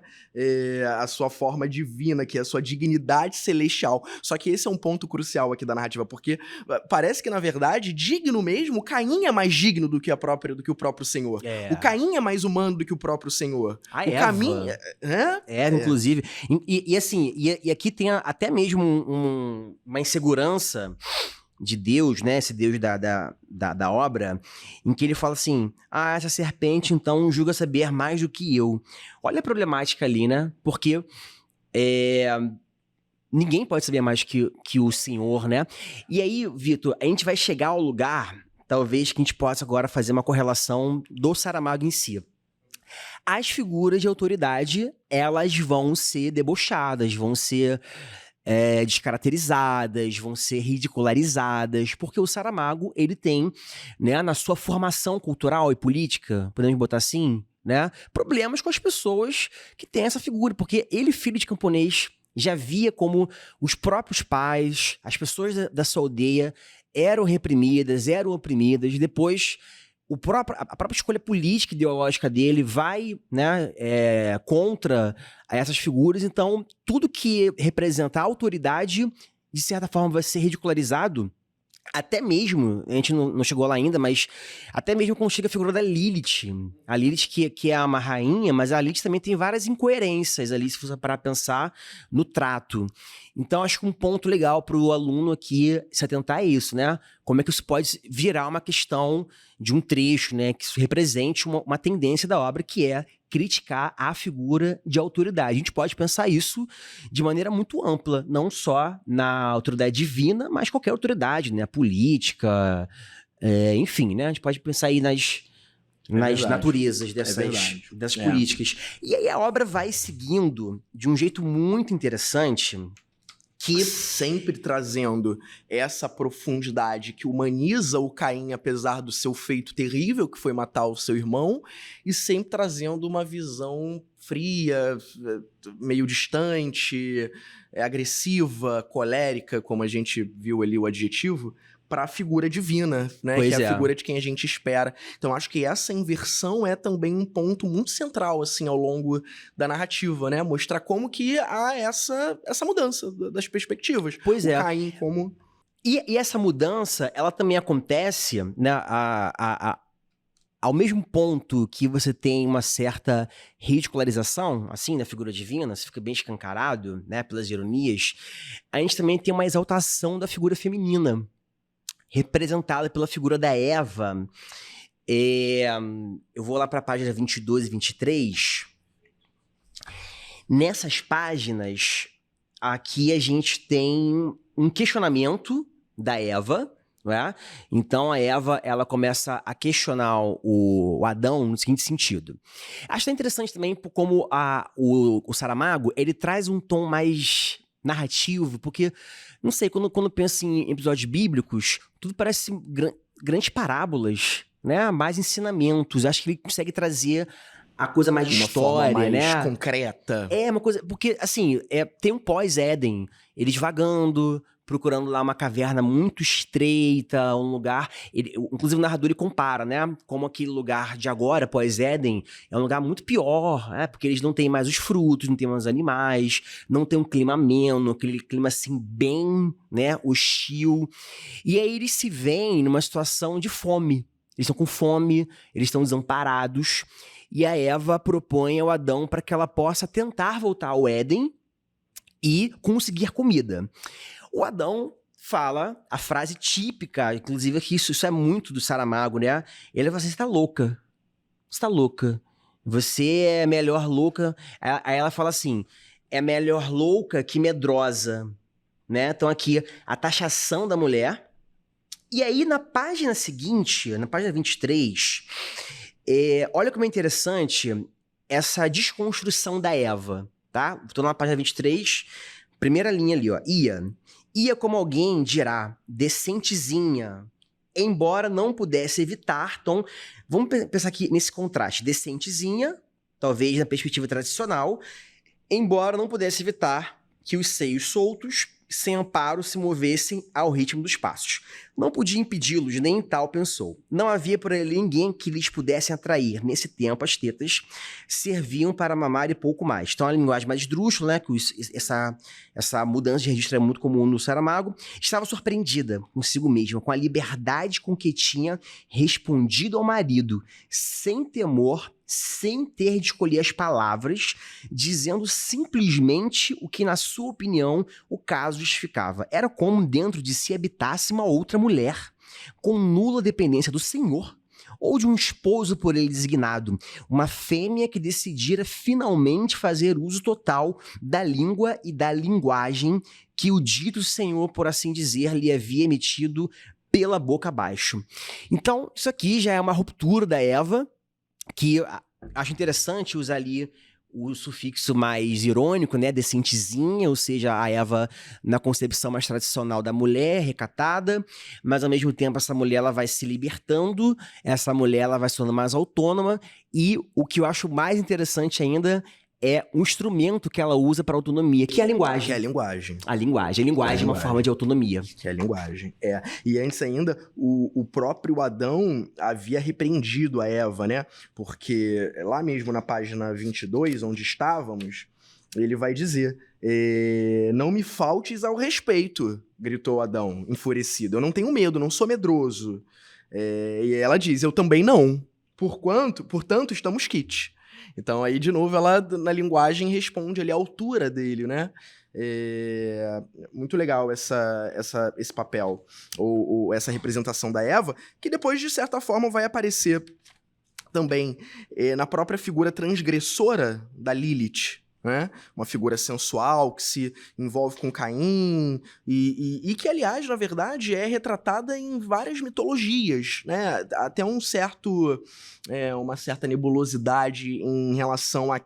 Speaker 1: A sua forma divina, que é a sua dignidade celestial. Só que esse é um ponto crucial aqui da narrativa, porque parece que, na verdade, digno mesmo, Caim é mais digno do que o próprio Senhor. O Caim é mais humano do que o próprio Senhor.
Speaker 2: A
Speaker 1: o
Speaker 2: Eva.
Speaker 1: caminho...
Speaker 2: Inclusive. E aqui tem até mesmo uma insegurança de Deus, né? Esse Deus da obra, em que ele fala assim: essa serpente então julga saber mais do que eu. Olha a problemática ali, né? Porque ninguém pode saber mais que o Senhor, né? E aí, Vitor, a gente vai chegar ao lugar, talvez, que a gente possa agora fazer uma correlação do Saramago em si. As figuras de autoridade, elas vão ser debochadas, vão ser descaracterizadas, vão ser ridicularizadas, porque o Saramago, ele tem, né, na sua formação cultural e política, podemos botar assim, né, problemas com as pessoas que têm essa figura, porque ele, filho de camponês, já via como os próprios pais, as pessoas da sua aldeia eram reprimidas, eram oprimidas, depois... a própria escolha política e ideológica dele vai, né, contra essas figuras. Então, tudo que representa a autoridade, de certa forma, vai ser ridicularizado. Até mesmo, a gente não chegou lá ainda, mas até mesmo quando chega a figura da Lilith. A Lilith que é uma rainha, mas a Lilith também tem várias incoerências ali, se você parar pra pensar no trato. Então, acho que um ponto legal para o aluno aqui se atentar é isso, né? Como é que isso pode virar uma questão de um trecho, né? Que isso represente uma tendência da obra, que é criticar a figura de autoridade. A gente pode pensar isso de maneira muito ampla, não só na autoridade divina, mas qualquer autoridade, né? Política, enfim, né? A gente pode pensar aí nas naturezas dessas políticas. E aí a obra vai seguindo de um jeito muito interessante, que
Speaker 1: sempre trazendo essa profundidade que humaniza o Caim, apesar do seu feito terrível, que foi matar o seu irmão, e sempre trazendo uma visão fria, meio distante, agressiva, colérica, como a gente viu ali o adjetivo, para a figura divina, né?
Speaker 2: Pois
Speaker 1: que é a figura de quem a gente espera. Então, acho que essa inversão é também um ponto muito central, assim, ao longo da narrativa, né? Mostrar como que há essa mudança das perspectivas.
Speaker 2: Pois
Speaker 1: o Caim como...
Speaker 2: E essa mudança, ela também acontece, né? Ao mesmo ponto que você tem uma certa ridicularização, assim, da figura divina, você fica bem escancarado, né? Pelas ironias, a gente também tem uma exaltação da figura feminina, representada pela figura da Eva. Eu vou lá para a página 22 e 23. Nessas páginas, aqui a gente tem um questionamento da Eva, né? Então a Eva, ela começa a questionar o Adão no seguinte sentido. Acho interessante também como o Saramago, ele traz um tom mais narrativo, porque, não sei, quando penso em episódios bíblicos, tudo parece grandes parábolas, né? Mais ensinamentos. Acho que ele consegue trazer a coisa mais de história,
Speaker 1: forma mais
Speaker 2: né?
Speaker 1: concreta.
Speaker 2: Uma coisa... Porque, assim, tem um pós-Éden. Eles vagando procurando lá uma caverna muito estreita, um lugar... inclusive o narrador ele compara, né? Como aquele lugar de agora, pós-Éden, é um lugar muito pior, né? Porque eles não têm mais os frutos, não tem mais os animais, não tem um clima ameno, aquele clima assim bem, né, hostil. E aí eles se veem numa situação de fome. Eles estão com fome, eles estão desamparados. E a Eva propõe ao Adão para que ela possa tentar voltar ao Éden e conseguir comida. O Adão fala a frase típica, inclusive que isso é muito do Saramago, né? Ele fala assim, você tá louca. Você tá louca. Você é melhor louca. Aí ela fala assim, é melhor louca que medrosa, né? Então aqui, a taxação da mulher. E aí, na página seguinte, na página 23, olha como é interessante essa desconstrução da Eva, tá? Estou na página 23, primeira linha ali, ó. Ia como alguém dirá, decentezinha, embora não pudesse evitar. Então, vamos pensar aqui nesse contraste. Decentezinha, talvez na perspectiva tradicional, embora não pudesse evitar que os seios soltos, sem amparo, se movessem ao ritmo dos passos. Não podia impedi-los, nem tal pensou. Não havia por ali ninguém que lhes pudesse atrair. Nesse tempo, as tetas serviam para mamar e pouco mais. Então, a linguagem mais esdrúxula, né, que essa mudança de registro é muito comum no Saramago, estava surpreendida consigo mesma, com a liberdade com que tinha respondido ao marido, sem temor, sem ter de escolher as palavras, dizendo simplesmente o que, na sua opinião, o caso justificava. Era como dentro de si habitasse uma outra mulher, com nula dependência do senhor, ou de um esposo por ele designado, uma fêmea que decidira finalmente fazer uso total da língua e da linguagem que o dito senhor, por assim dizer, lhe havia emitido pela boca abaixo. Então, isso aqui já é uma ruptura da Eva, que acho interessante usar ali o sufixo mais irônico, né, decentezinha, ou seja, a Eva na concepção mais tradicional da mulher, recatada, mas ao mesmo tempo essa mulher ela vai se libertando, essa mulher ela vai se tornando mais autônoma, e o que eu acho mais interessante ainda é um instrumento que ela usa para autonomia, que é a linguagem.
Speaker 1: Que é a linguagem.
Speaker 2: A linguagem é uma forma de autonomia.
Speaker 1: Que é a linguagem, E antes ainda, o próprio Adão havia repreendido a Eva, né? Porque lá mesmo na página 22, onde estávamos, ele vai dizer, não me faltes ao respeito, gritou Adão, enfurecido. Eu não tenho medo, não sou medroso. E ela diz, eu também não. Portanto, estamos quites. Então, aí, de novo, ela, na linguagem, responde ali à altura dele, né? Muito legal esse papel, ou essa representação da Eva, que depois, de certa forma, vai aparecer também na própria figura transgressora da Lilith, né? Uma figura sensual que se envolve com Caim e que, aliás, na verdade, é retratada em várias mitologias, né? Até uma certa nebulosidade em relação a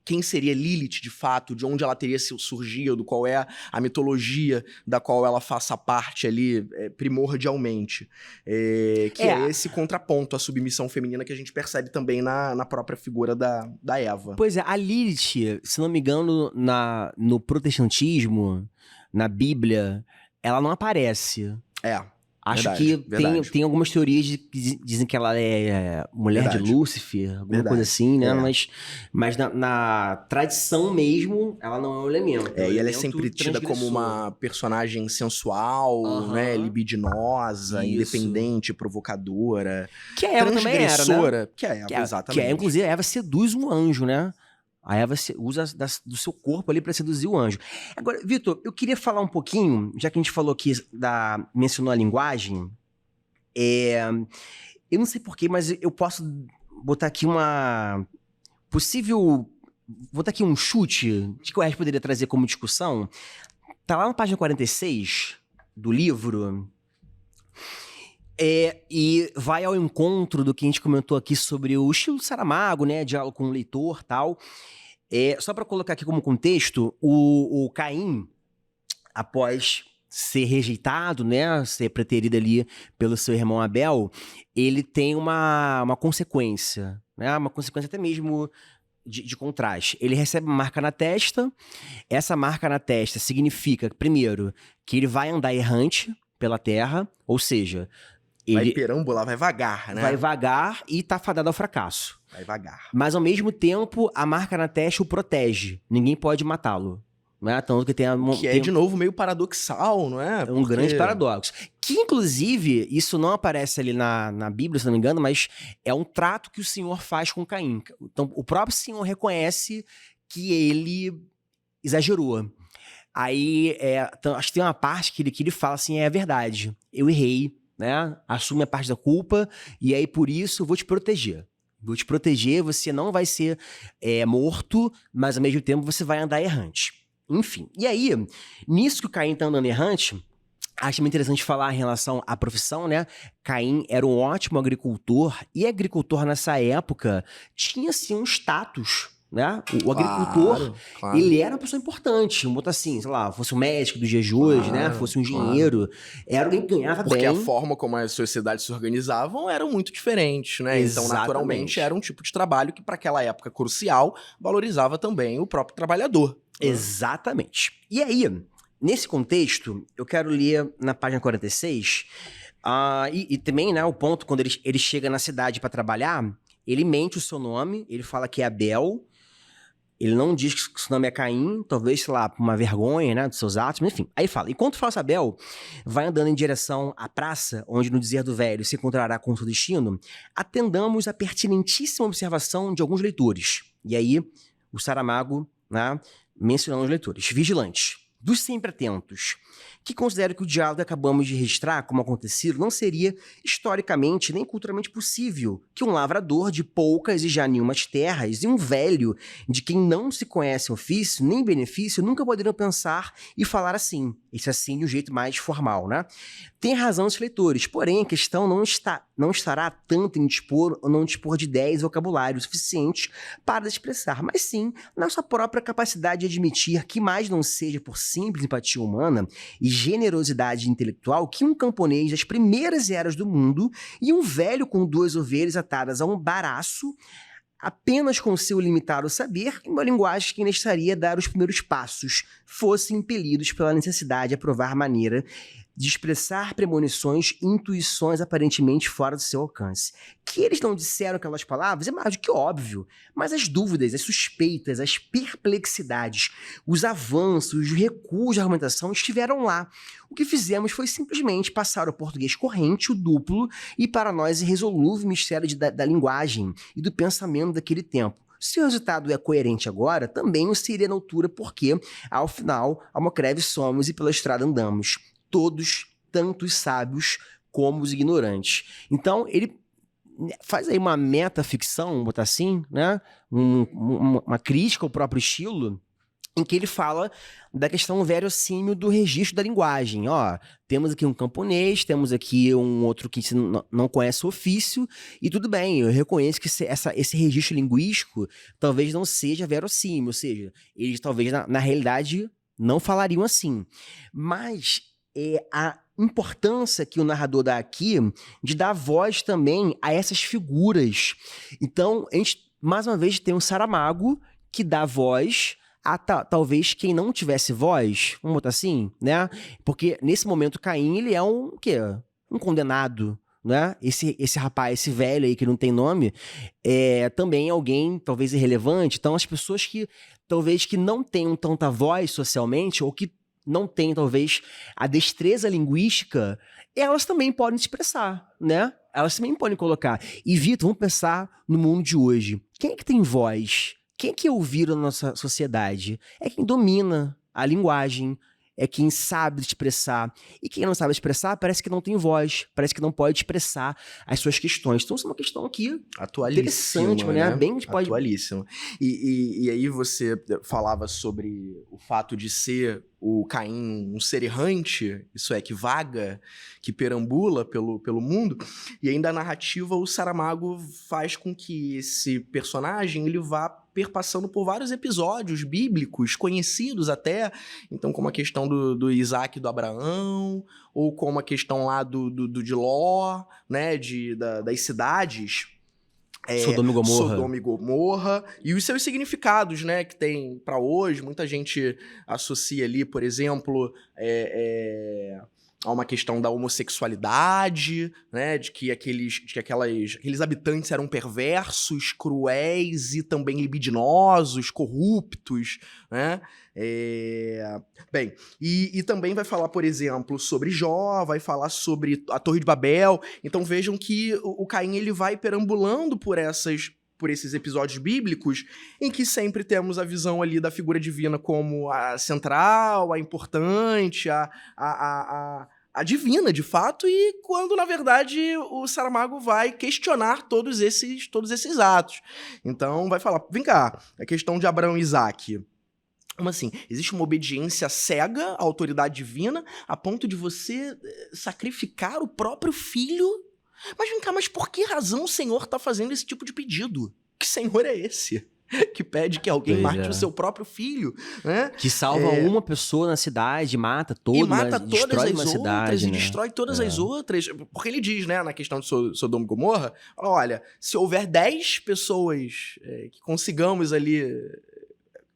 Speaker 1: quem seria Lilith, de fato, de onde ela teria surgido, qual é a mitologia da qual ela faça parte ali primordialmente. É esse contraponto à submissão feminina que a gente percebe também na própria figura da Eva.
Speaker 2: Pois é, a Lilith, se não me engano, no protestantismo, na Bíblia, ela não aparece. Acho que tem algumas teorias que dizem que ela é mulher de Lúcifer, alguma coisa assim, né? Mas na tradição mesmo, ela não é um elemento.
Speaker 1: E ela é sempre tida como uma personagem sensual, né? Libidinosa, independente, provocadora.
Speaker 2: Que a Eva também era, né?
Speaker 1: Que a Eva, exatamente.
Speaker 2: Inclusive, a Eva seduz um anjo, né? A Eva usa do seu corpo ali para seduzir o anjo. Agora, Vitor, eu queria falar um pouquinho, já que a gente falou aqui, mencionou a linguagem, eu não sei porquê, mas eu posso botar aqui uma possível... Botar aqui um chute de que o Hermes poderia trazer como discussão. Tá lá na página 46 do livro... e vai ao encontro do que a gente comentou aqui sobre o estilo do Saramago, né? Diálogo com o leitor e tal. Só para colocar aqui como contexto, o Caim, após ser rejeitado, né? Ser preterido ali pelo seu irmão Abel, ele tem uma consequência, né? Uma consequência até mesmo de contraste. Ele recebe uma marca na testa. Essa marca na testa significa, primeiro, que ele vai andar errante pela terra, ou seja,
Speaker 1: Vai
Speaker 2: ele
Speaker 1: perambular, vai vagar, né?
Speaker 2: vai vagar e tá fadado ao fracasso.
Speaker 1: Vai vagar.
Speaker 2: Mas, ao mesmo tempo, a marca na testa o protege. Ninguém pode matá-lo. Não é? Tanto que tem
Speaker 1: Que é, de novo, meio paradoxal, não é?
Speaker 2: um grande paradoxo. Que, inclusive, isso não aparece ali na Bíblia, se não me engano, mas é um trato que o Senhor faz com Caim. Então, o próprio Senhor reconhece que ele exagerou. Aí, acho que tem uma parte que ele fala assim, é verdade, eu errei, né? Assume a parte da culpa, e aí, por isso, eu vou te proteger. Vou te proteger, você não vai ser morto, mas, ao mesmo tempo, você vai andar errante. Enfim, e aí, nisso que o Caim tá andando errante, acho muito interessante falar em relação à profissão, né? Caim era um ótimo agricultor, e agricultor nessa época tinha, sim, um status, né? O agricultor,
Speaker 1: claro.
Speaker 2: ele era uma pessoa importante, vamos botar assim, sei lá, fosse um médico dos dias de hoje, né? Fosse um engenheiro, era alguém que ganhava bem.
Speaker 1: Porque a forma como as sociedades se organizavam eram muito diferentes, né?
Speaker 2: Exatamente.
Speaker 1: Então, naturalmente, era um tipo de trabalho que, para aquela época crucial, valorizava também o próprio trabalhador.
Speaker 2: Exatamente. E aí, nesse contexto, eu quero ler na página 46, e também, né, o ponto, quando ele chega na cidade para trabalhar, ele mente o seu nome, ele fala que é Abel, ele não diz que seu nome é Caim, talvez, sei lá, por uma vergonha, né, dos seus atos, mas enfim. Aí fala, enquanto fala Abel vai andando em direção à praça, onde no dizer do velho se encontrará com seu destino, atendamos a pertinentíssima observação de alguns leitores. E aí, o Saramago, né, mencionando os leitores, vigilantes, dos sempre atentos, que considero que o diálogo que acabamos de registrar como acontecido não seria historicamente nem culturalmente possível que um lavrador de poucas e já nenhumas terras e um velho de quem não se conhece ofício nem benefício nunca poderiam pensar e falar assim, esse assim de um jeito mais formal, né? Tem razão os leitores, porém a questão não estará tanto em dispor ou não dispor de ideias e vocabulário suficientes para expressar, mas sim na sua própria capacidade de admitir que mais não seja por simples empatia humana e generosidade intelectual que um camponês das primeiras eras do mundo e um velho com 2 ovelhas atadas a um baraço, apenas com seu limitado saber e uma linguagem que ainda estaria a dar os primeiros passos, fossem impelidos pela necessidade de provar maneira de expressar premonições e intuições aparentemente fora do seu alcance. Que eles não disseram aquelas palavras é mais do que óbvio, mas as dúvidas, as suspeitas, as perplexidades, os avanços, os recuos de argumentação estiveram lá. O que fizemos foi simplesmente passar ao português corrente o duplo e para nós irresolúvel mistério da linguagem e do pensamento daquele tempo. Se o resultado é coerente agora, também o seria na altura, porque, ao final, almocreve somos e pela estrada andamos. Todos, tanto os sábios como os ignorantes. Então, ele faz aí uma metaficção, vamos botar assim, né? Uma crítica ao próprio estilo, em que ele fala da questão verossímil do registro da linguagem. Ó, temos aqui um camponês, temos aqui um outro que não conhece o ofício, e tudo bem, eu reconheço que esse registro linguístico talvez não seja verossímil, ou seja, eles talvez na realidade não falariam assim. Mas a importância que o narrador dá aqui de dar voz também a essas figuras. Então, a gente, mais uma vez, tem um Saramago que dá voz a talvez quem não tivesse voz, vamos botar assim, né? Porque nesse momento Caim, ele é o quê? Um condenado, né? Esse rapaz, esse velho aí que não tem nome, também é alguém talvez irrelevante. Então, as pessoas que talvez que não tenham tanta voz socialmente, ou que não têm, talvez, a destreza linguística, elas também podem se expressar, né? Elas também podem colocar. E, Vitor, vamos pensar no mundo de hoje. Quem é que tem voz? Quem é que é ouvido na nossa sociedade? É quem domina a linguagem, é quem sabe expressar. E quem não sabe expressar parece que não tem voz, parece que não pode expressar as suas questões. Então, isso é uma questão aqui interessante, né? Bem que a gente pode...
Speaker 1: Atualíssima. E aí você falava sobre o fato de ser o Caim um ser errante, isso é, que vaga, que perambula pelo mundo, e ainda a narrativa, o Saramago faz com que esse personagem ele vá perpassando por vários episódios bíblicos, conhecidos até, então como a questão do Isaac e do Abraão, ou como a questão lá de Ló, né, das cidades
Speaker 2: Sodoma e Gomorra.
Speaker 1: Sodoma e Gomorra, e os seus significados, né, que tem para hoje. Muita gente associa ali, por exemplo, a uma questão da homossexualidade, né, de que aqueles habitantes eram perversos, cruéis e também libidinosos, corruptos, né? Bem, e também vai falar, por exemplo, sobre Jó, vai falar sobre a Torre de Babel. Então vejam que o Caim ele vai perambulando por esses episódios bíblicos, em que sempre temos a visão ali da figura divina como a central, a importante, a divina, de fato, e quando, na verdade, o Saramago vai questionar todos esses atos. Então, vai falar, vem cá, a questão de Abraão e Isaac. Como assim? Existe uma obediência cega à autoridade divina, a ponto de você sacrificar o próprio filho? Mas vem cá, mas por que razão o Senhor está fazendo esse tipo de pedido? Que Senhor é esse? Que pede que alguém mate o seu próprio filho, né?
Speaker 2: Que salva uma pessoa na cidade, mata todas, destrói uma cidade,
Speaker 1: e destrói todas as outras. Porque ele diz, né, na questão de Sodoma e Gomorra, olha, se houver 10 pessoas que consigamos ali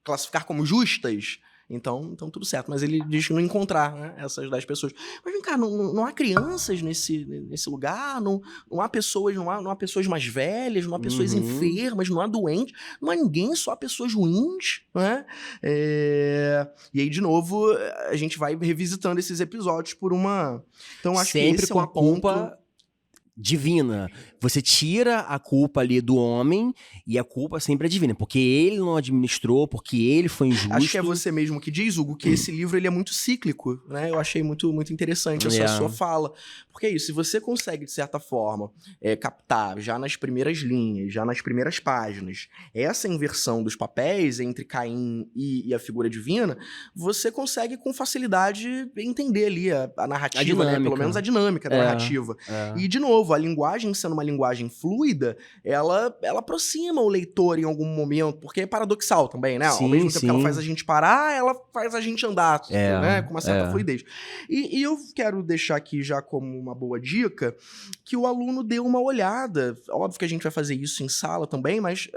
Speaker 1: classificar como justas, então tudo certo. Mas ele diz que não encontrar, né, essas 10 pessoas. Mas vem cá, não há crianças nesse lugar, não há pessoas, não há pessoas mais velhas, não há pessoas enfermas, não há doentes, não há ninguém, só há pessoas ruins, né? E aí, de novo, a gente vai revisitando esses episódios por uma... Então, acho
Speaker 2: sempre
Speaker 1: que esse
Speaker 2: com
Speaker 1: é um
Speaker 2: a culpa divina. Você tira a culpa ali do homem e a culpa sempre é divina, porque ele não administrou, porque ele foi injusto.
Speaker 1: Acho que é você mesmo que diz, Hugo, que esse livro ele é muito cíclico, né? Eu achei muito, muito interessante essa sua fala. Porque é isso, se você consegue, de certa forma, captar já nas primeiras linhas, já nas primeiras páginas, essa inversão dos papéis entre Caim e a figura divina, você consegue com facilidade entender ali a narrativa, né? Pelo menos a dinâmica da narrativa. E, de novo, a linguagem, sendo uma linguagem fluida, ela aproxima o leitor em algum momento, porque é paradoxal também, né? Ao mesmo tempo que ela faz a gente parar, ela faz a gente andar, né? Com uma certa fluidez. E eu quero deixar aqui já como uma boa dica que o aluno dê uma olhada. Óbvio que a gente vai fazer isso em sala também, mas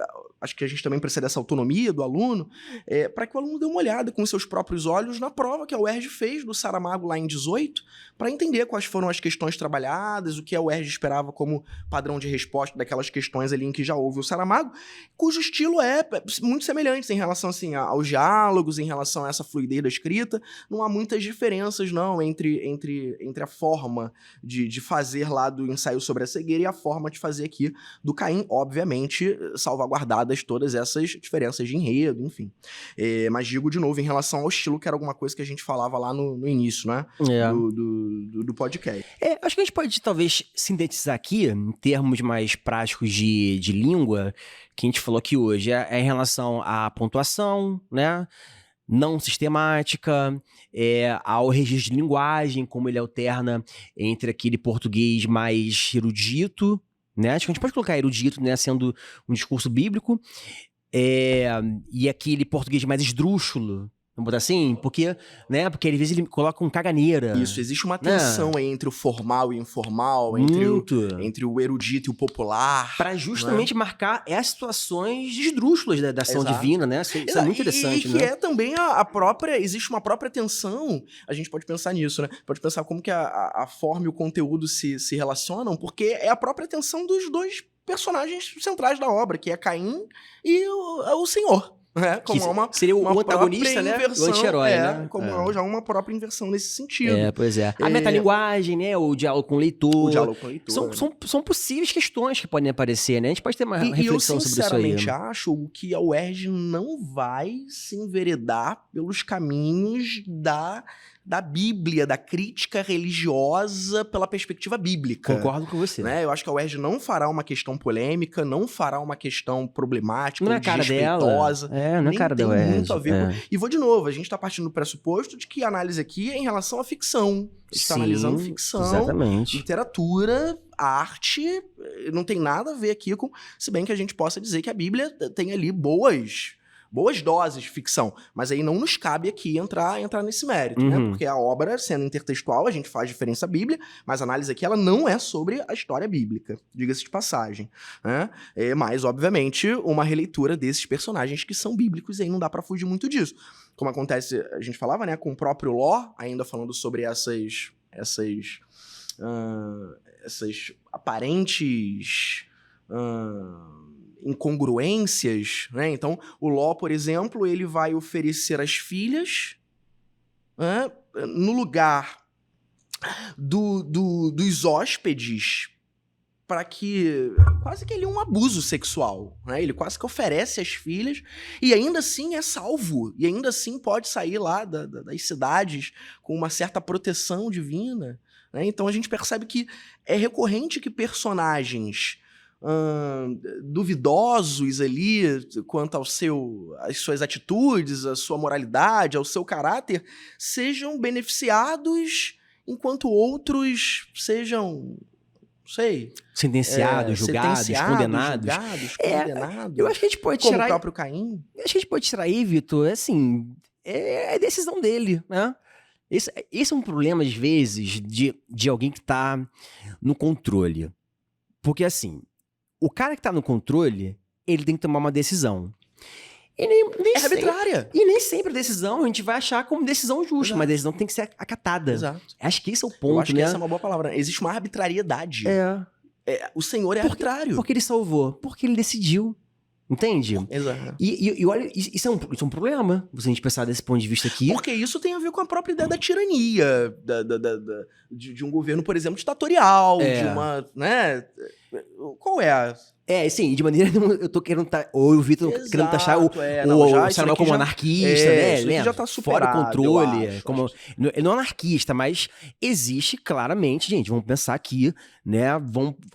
Speaker 1: acho que a gente também precisa dessa autonomia do aluno, para que o aluno dê uma olhada com seus próprios olhos na prova que a UERJ fez do Saramago lá em 18, para entender quais foram as questões trabalhadas, o que a UERJ esperava como padrão de resposta daquelas questões ali em que já houve o Saramago, cujo estilo é muito semelhante em relação assim, aos diálogos, em relação a essa fluidez da escrita. Não há muitas diferenças, não, entre a forma de fazer lá do ensaio sobre a cegueira e a forma de fazer aqui do Caim, obviamente, salvaguardadas todas essas diferenças de enredo, enfim. Mas digo de novo, em relação ao estilo, que era alguma coisa que a gente falava lá no início, né? Do podcast.
Speaker 2: Acho que a gente pode, talvez, sintetizar aqui, em termos mais práticos de língua, que a gente falou aqui hoje, é em relação à pontuação, né? Não sistemática, ao registro de linguagem, como ele alterna entre aquele português mais erudito, né? Acho que a gente pode colocar erudito, né, sendo um discurso bíblico, e aquele português mais esdrúxulo, vamos botar assim? Porque às vezes ele coloca um caganeira.
Speaker 1: Isso, existe uma tensão aí entre o formal e o informal, entre o erudito e o popular.
Speaker 2: Pra justamente marcar as situações esdrúxulas da ação divina, né? Isso é muito interessante,
Speaker 1: né? E que é também existe uma própria tensão, a gente pode pensar nisso, né? Pode pensar como que a forma e o conteúdo se relacionam, porque é a própria tensão dos dois personagens centrais da obra, que é Caim e o Senhor.
Speaker 2: Seria o antagonista, né? O anti-herói, né?
Speaker 1: Já uma própria inversão nesse sentido.
Speaker 2: Pois é. A metalinguagem, né? O diálogo com o leitor. São possíveis questões que podem aparecer, né? A gente pode ter uma reflexão sobre isso aí.
Speaker 1: Eu sinceramente acho que a UERJ não vai se enveredar pelos caminhos da Bíblia, da crítica religiosa pela perspectiva bíblica.
Speaker 2: Concordo com você.
Speaker 1: Né? Eu acho que a UERJ não fará uma questão polêmica, não fará uma questão problemática,
Speaker 2: não é cara desrespeitosa. Não é cara da UERJ.
Speaker 1: Tem muito a ver com... E vou de novo, a gente está partindo do pressuposto de que a análise aqui é em relação à ficção. A gente está analisando ficção,
Speaker 2: exatamente.
Speaker 1: Literatura, arte, não tem nada a ver aqui com... Se bem que a gente possa dizer que a Bíblia tem ali boas boas doses de ficção, mas aí não nos cabe aqui entrar nesse mérito, né? Porque a obra, sendo intertextual, a gente faz diferença à Bíblia, mas a análise aqui ela não é sobre a história bíblica, diga-se de passagem, né? Mas, obviamente, uma releitura desses personagens que são bíblicos, e aí não dá pra fugir muito disso. Como acontece, a gente falava, né, com o próprio Ló, ainda falando sobre essas aparentes incongruências, né? Então, o Ló, por exemplo, ele vai oferecer as filhas, né, no lugar dos hóspedes, para que quase que ele é um abuso sexual, né? Ele quase que oferece as filhas e ainda assim é salvo, e ainda assim pode sair lá das cidades com uma certa proteção divina, né? Então a gente percebe que é recorrente que personagens duvidosos ali quanto às suas atitudes, à sua moralidade, ao seu caráter, sejam beneficiados enquanto outros sejam, não sei,
Speaker 2: sentenciados, julgados, condenados. Eu acho que a gente pode
Speaker 1: como
Speaker 2: tirar...
Speaker 1: o próprio Caim.
Speaker 2: Acho que a gente pode tirar aí, Vitor, assim, é decisão dele, né? Esse é um problema, às vezes, de alguém que tá no controle. Porque, assim, o cara que tá no controle, ele tem que tomar uma decisão. E nem
Speaker 1: arbitrária.
Speaker 2: E nem sempre a decisão a gente vai achar como decisão justa,
Speaker 1: Exato.
Speaker 2: mas a decisão tem que ser acatada.
Speaker 1: Exato.
Speaker 2: Acho que esse é o ponto,
Speaker 1: Eu acho
Speaker 2: né?
Speaker 1: que essa é uma boa palavra. Existe uma arbitrariedade. O Senhor é arbitrário.
Speaker 2: Porque ele salvou, porque ele decidiu. Entende?
Speaker 1: Exato.
Speaker 2: E olha, isso é um problema, se a gente pensar desse ponto de vista aqui.
Speaker 1: Porque isso tem a ver com a própria ideia da tirania, de um governo, por exemplo, ditatorial, de uma, né? Qual é?
Speaker 2: Sim, de maneira nenhuma eu tô querendo ou o Vitor querendo taxar o Samuel como anarquista, né?
Speaker 1: Isso aqui já tá
Speaker 2: fora
Speaker 1: superado,
Speaker 2: o controle.
Speaker 1: acho.
Speaker 2: Ele não é anarquista, mas existe claramente, gente, vamos pensar aqui, né?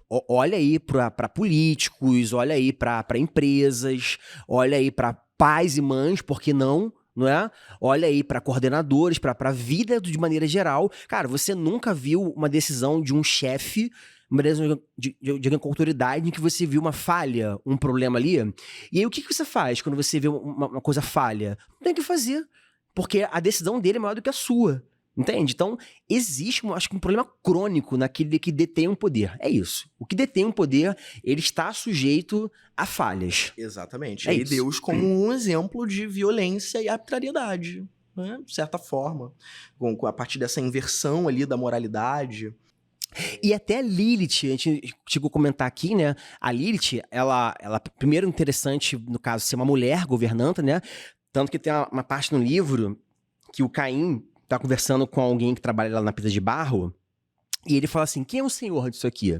Speaker 2: Olha aí pra políticos, olha aí pra empresas, olha aí pra pais e mães, por que não? Não é? Olha aí pra coordenadores, pra vida de maneira geral. Cara, você nunca viu uma decisão de um chefe, uma decisão de alguém com autoridade em que você viu uma falha, um problema ali? E aí o que você faz quando você vê uma coisa falha? Não tem o que fazer, porque a decisão dele é maior do que a sua. Entende? Então, existe, acho que um problema crônico naquele que detém um poder. É isso. O que detém um poder, ele está sujeito a falhas.
Speaker 1: Exatamente.
Speaker 2: É
Speaker 1: e
Speaker 2: isso.
Speaker 1: Deus como um exemplo de violência e arbitrariedade, né? De certa forma. A partir dessa inversão ali da moralidade.
Speaker 2: E até a Lilith, a gente chegou a comentar aqui, né? A Lilith, ela primeiro interessante, no caso, ser uma mulher governanta, né? Tanto que tem uma parte no livro que o Caim tá conversando com alguém que trabalha lá na pista de barro, e ele fala assim, quem é o senhor disso aqui?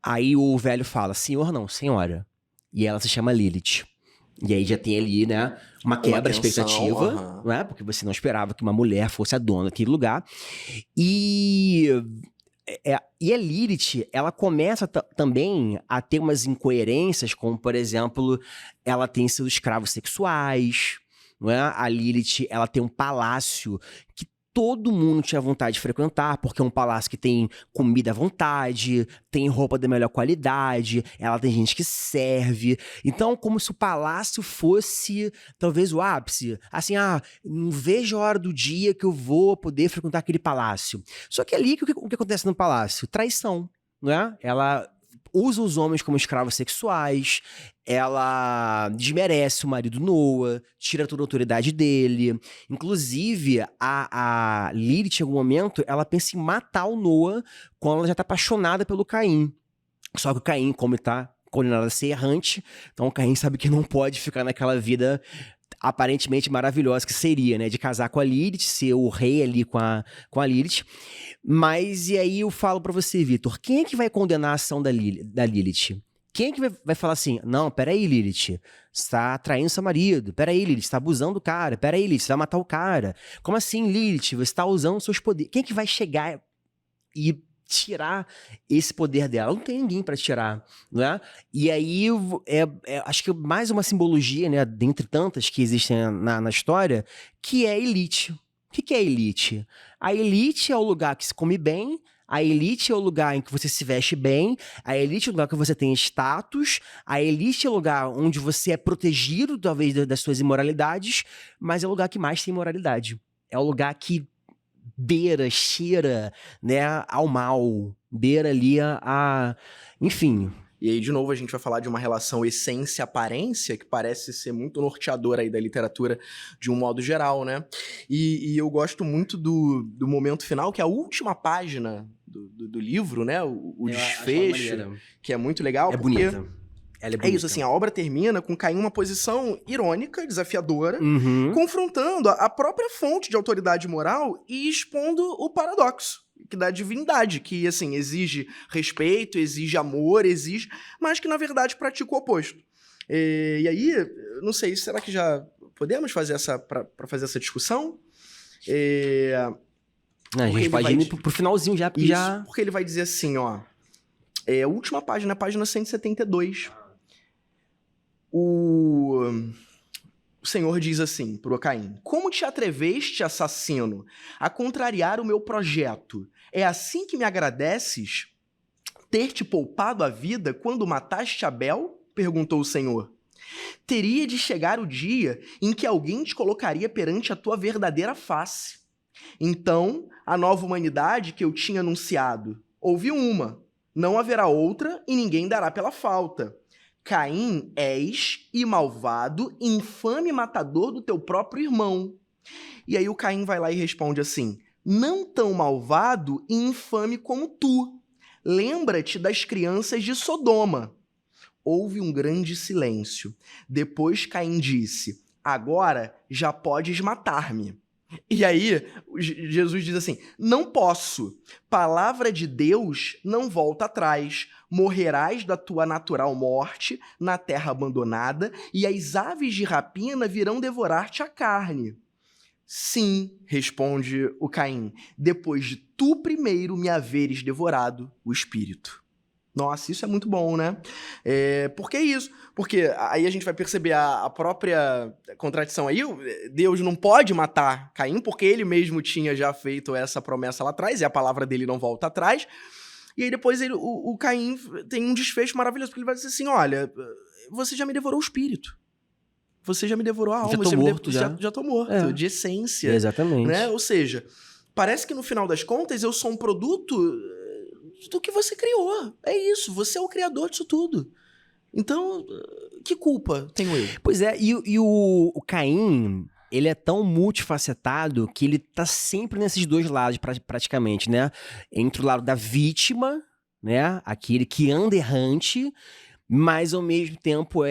Speaker 2: Aí o velho fala, senhor não, senhora. E ela se chama Lilith. E aí já tem ali, né, uma quebra de expectativa, não é? Porque você não esperava que uma mulher fosse a dona daquele lugar. E a Lilith, ela começa também a ter umas incoerências, como, por exemplo, ela tem seus escravos sexuais, não é? A Lilith, ela tem um palácio que todo mundo tinha vontade de frequentar, porque é um palácio que tem comida à vontade, tem roupa da melhor qualidade, ela tem gente que serve. Então, como se o palácio fosse, talvez, o ápice. Assim, não vejo a hora do dia que eu vou poder frequentar aquele palácio. Só que ali, o que acontece no palácio? Traição, não é? Ela usa os homens como escravos sexuais, ela desmerece o marido Noah, tira toda a autoridade dele. Inclusive, a Lilith, em algum momento, ela pensa em matar o Noah quando ela já tá apaixonada pelo Caim. Só que o Caim, como ele tá condenado a ser errante, então o Caim sabe que não pode ficar naquela vida aparentemente maravilhosa que seria, né? De casar com a Lilith, ser o rei ali com a Lilith. Mas, e aí eu falo pra você, Vitor, quem é que vai condenar a ação da Lilith? Quem é que vai falar assim, não, peraí, Lilith, você tá traindo seu marido, peraí, Lilith, você tá abusando do cara, peraí, Lilith, você vai matar o cara. Como assim, Lilith, você tá usando seus poderes? Quem é que vai chegar e tirar esse poder dela? Não tem ninguém pra tirar, não é? E aí, acho que mais uma simbologia, né, dentre tantas que existem na história, que é a elite. O que é a elite? A elite é o lugar que se come bem, A elite é o lugar em que você se veste bem, a elite é o lugar que você tem status, a elite é o lugar onde você é protegido, talvez, das suas imoralidades, mas é o lugar que mais tem moralidade. É o lugar que beira, cheira, né, ao mal, beira ali enfim.
Speaker 1: E aí, de novo, a gente vai falar de uma relação essência-aparência, que parece ser muito norteadora aí da literatura de um modo geral, né? E eu gosto muito do momento final, que é a última página do livro, né? O desfecho, que é muito legal.
Speaker 2: É bonita. Ela é bonita.
Speaker 1: É isso, assim, a obra termina com Caim uma posição irônica, desafiadora,
Speaker 2: Uhum.
Speaker 1: confrontando a própria fonte de autoridade moral e expondo o paradoxo da divindade, que, assim, exige respeito, exige amor, mas que, na verdade, pratica o oposto. E aí, não sei, será que já podemos fazer pra fazer essa discussão?
Speaker 2: A gente pode ir pro finalzinho já, porque
Speaker 1: isso, porque ele vai dizer assim, ó, a última página, a página 172. O Senhor diz assim pro Caim: como te atreveste, assassino, a contrariar o meu projeto? É assim que me agradeces? Ter te poupado a vida quando mataste Abel? Perguntou o Senhor. Teria de chegar o dia em que alguém te colocaria perante a tua verdadeira face. Então, a nova humanidade que eu tinha anunciado, houve uma, não haverá outra e ninguém dará pela falta. Caim, és e malvado, infame matador do teu próprio irmão. E aí o Caim vai lá e responde assim: não tão malvado e infame como tu. Lembra-te das crianças de Sodoma. Houve um grande silêncio. Depois Caim disse: agora já podes matar-me. E aí, Jesus diz assim: não posso. Palavra de Deus não volta atrás. Morrerás da tua natural morte na terra abandonada, e as aves de rapina virão devorar-te a carne. Sim, responde o Caim, depois de tu primeiro me haveres devorado o espírito. Nossa, isso é muito bom, né? Por que isso? Porque aí a gente vai perceber a própria contradição aí. Deus não pode matar Caim, porque ele mesmo tinha já feito essa promessa lá atrás, e a palavra dele não volta atrás. E aí depois o Caim tem um desfecho maravilhoso, porque ele vai dizer assim: olha, você já me devorou o espírito. Você já me devorou a alma.
Speaker 2: Já tô morto,
Speaker 1: já tô morto, de essência.
Speaker 2: Exatamente.
Speaker 1: Né? Ou seja, parece que no final das contas eu sou um produto do que você criou. É isso, você é o criador disso tudo. Então, que culpa tenho eu?
Speaker 2: Pois é, e o Caim, ele é tão multifacetado que ele tá sempre nesses dois lados, praticamente, né? Entre o lado da vítima, né? Aquele que anda errante, mas ao mesmo tempo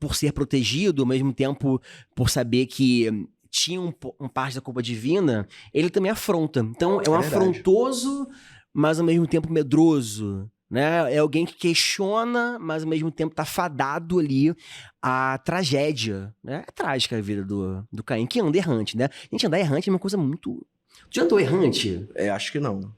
Speaker 2: por ser protegido, ao mesmo tempo por saber que tinha um parte da culpa divina, ele também afronta. Então é um afrontoso, mas ao mesmo tempo medroso, né? É alguém que questiona, mas ao mesmo tempo tá fadado ali à tragédia, né? É trágica a vida do Caim, que anda errante, né? Gente, andar errante é uma coisa muito... Tu já andou errante?
Speaker 1: Acho que não.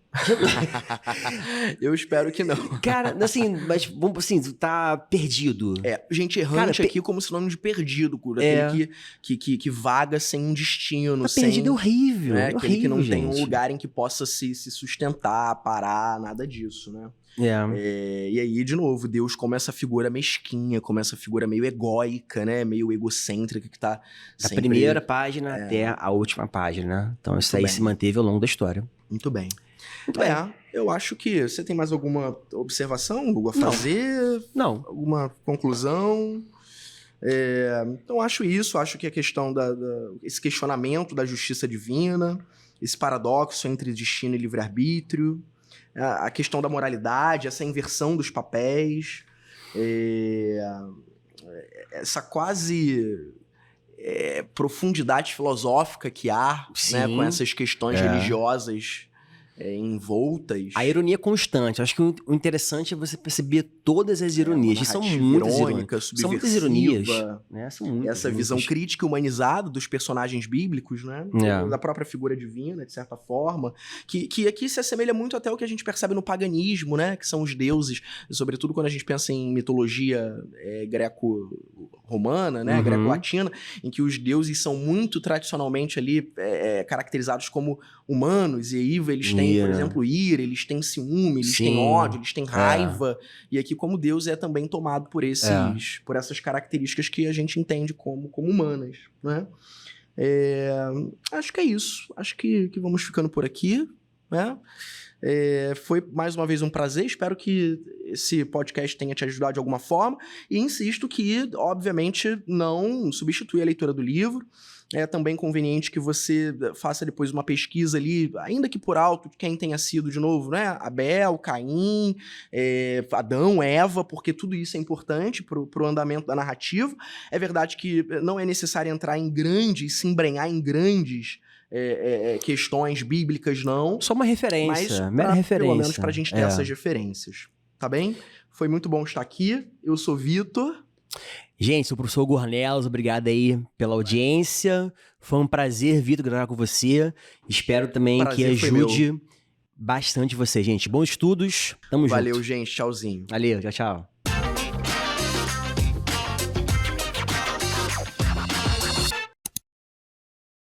Speaker 1: Eu espero que não.
Speaker 2: Cara, assim, mas vamos assim, tu tá perdido.
Speaker 1: Gente, errante aqui como sinônimo de perdido, Cura. Aquele que vaga sem um destino.
Speaker 2: Tá perdido é horrível.
Speaker 1: Né?
Speaker 2: Horrível,
Speaker 1: aquele que não tem um
Speaker 2: gente.
Speaker 1: lugar em que possa se sustentar, parar, nada disso, né? E aí, de novo, Deus como essa figura mesquinha, como essa figura meio egóica, né? Meio egocêntrica que tá
Speaker 2: da
Speaker 1: sempre...
Speaker 2: primeira página até a última página, né? Então isso aí se manteve ao longo da história.
Speaker 1: Muito bem. Eu acho que... Você tem mais alguma observação, Hugo, a fazer?
Speaker 2: Não.
Speaker 1: Alguma conclusão? Então, acho que a questão esse questionamento da justiça divina, esse paradoxo entre destino e livre-arbítrio, a questão da moralidade, essa inversão dos papéis, essa quase profundidade filosófica que há, né, com essas questões religiosas envoltas.
Speaker 2: A ironia constante. Acho que o interessante é você perceber todas as ironias. São muitas ironias. São muitas ironias. Né? São muitas,
Speaker 1: essa visão crítica e humanizada dos personagens bíblicos, né? Da própria figura divina, de certa forma. Que aqui se assemelha muito até ao que a gente percebe no paganismo, né? Que são os deuses. Sobretudo quando a gente pensa em mitologia romana, né, greco-latina, em que os deuses são muito tradicionalmente ali caracterizados como humanos, e aí eles têm, por exemplo, ira, eles têm ciúme, eles têm ódio, eles têm raiva, e aqui como Deus é também tomado por essas características que a gente entende como humanas, né? Acho que é isso, acho que vamos ficando por aqui, né? Foi mais uma vez um prazer, espero que esse podcast tenha te ajudado de alguma forma, e insisto que, obviamente, não substitui a leitura do livro. É também conveniente que você faça depois uma pesquisa ali, ainda que por alto, de quem tenha sido, de novo, né? Abel, Caim, Adão, Eva, porque tudo isso é importante pro andamento da narrativa. É verdade que não é necessário entrar em grandes, se embrenhar em grandes questões bíblicas, não.
Speaker 2: Só uma referência, mera referência.
Speaker 1: Pelo menos pra gente ter essas referências, tá bem? Foi muito bom estar aqui. Eu sou Vitor.
Speaker 2: Gente, sou o professor Gornelas, obrigado aí pela audiência. Foi um prazer, Vitor, gravar com você. Espero também que ajude bastante você, gente. Bons estudos, tamo junto.
Speaker 1: Valeu, gente. Tchauzinho.
Speaker 2: Valeu, tchau, tchau.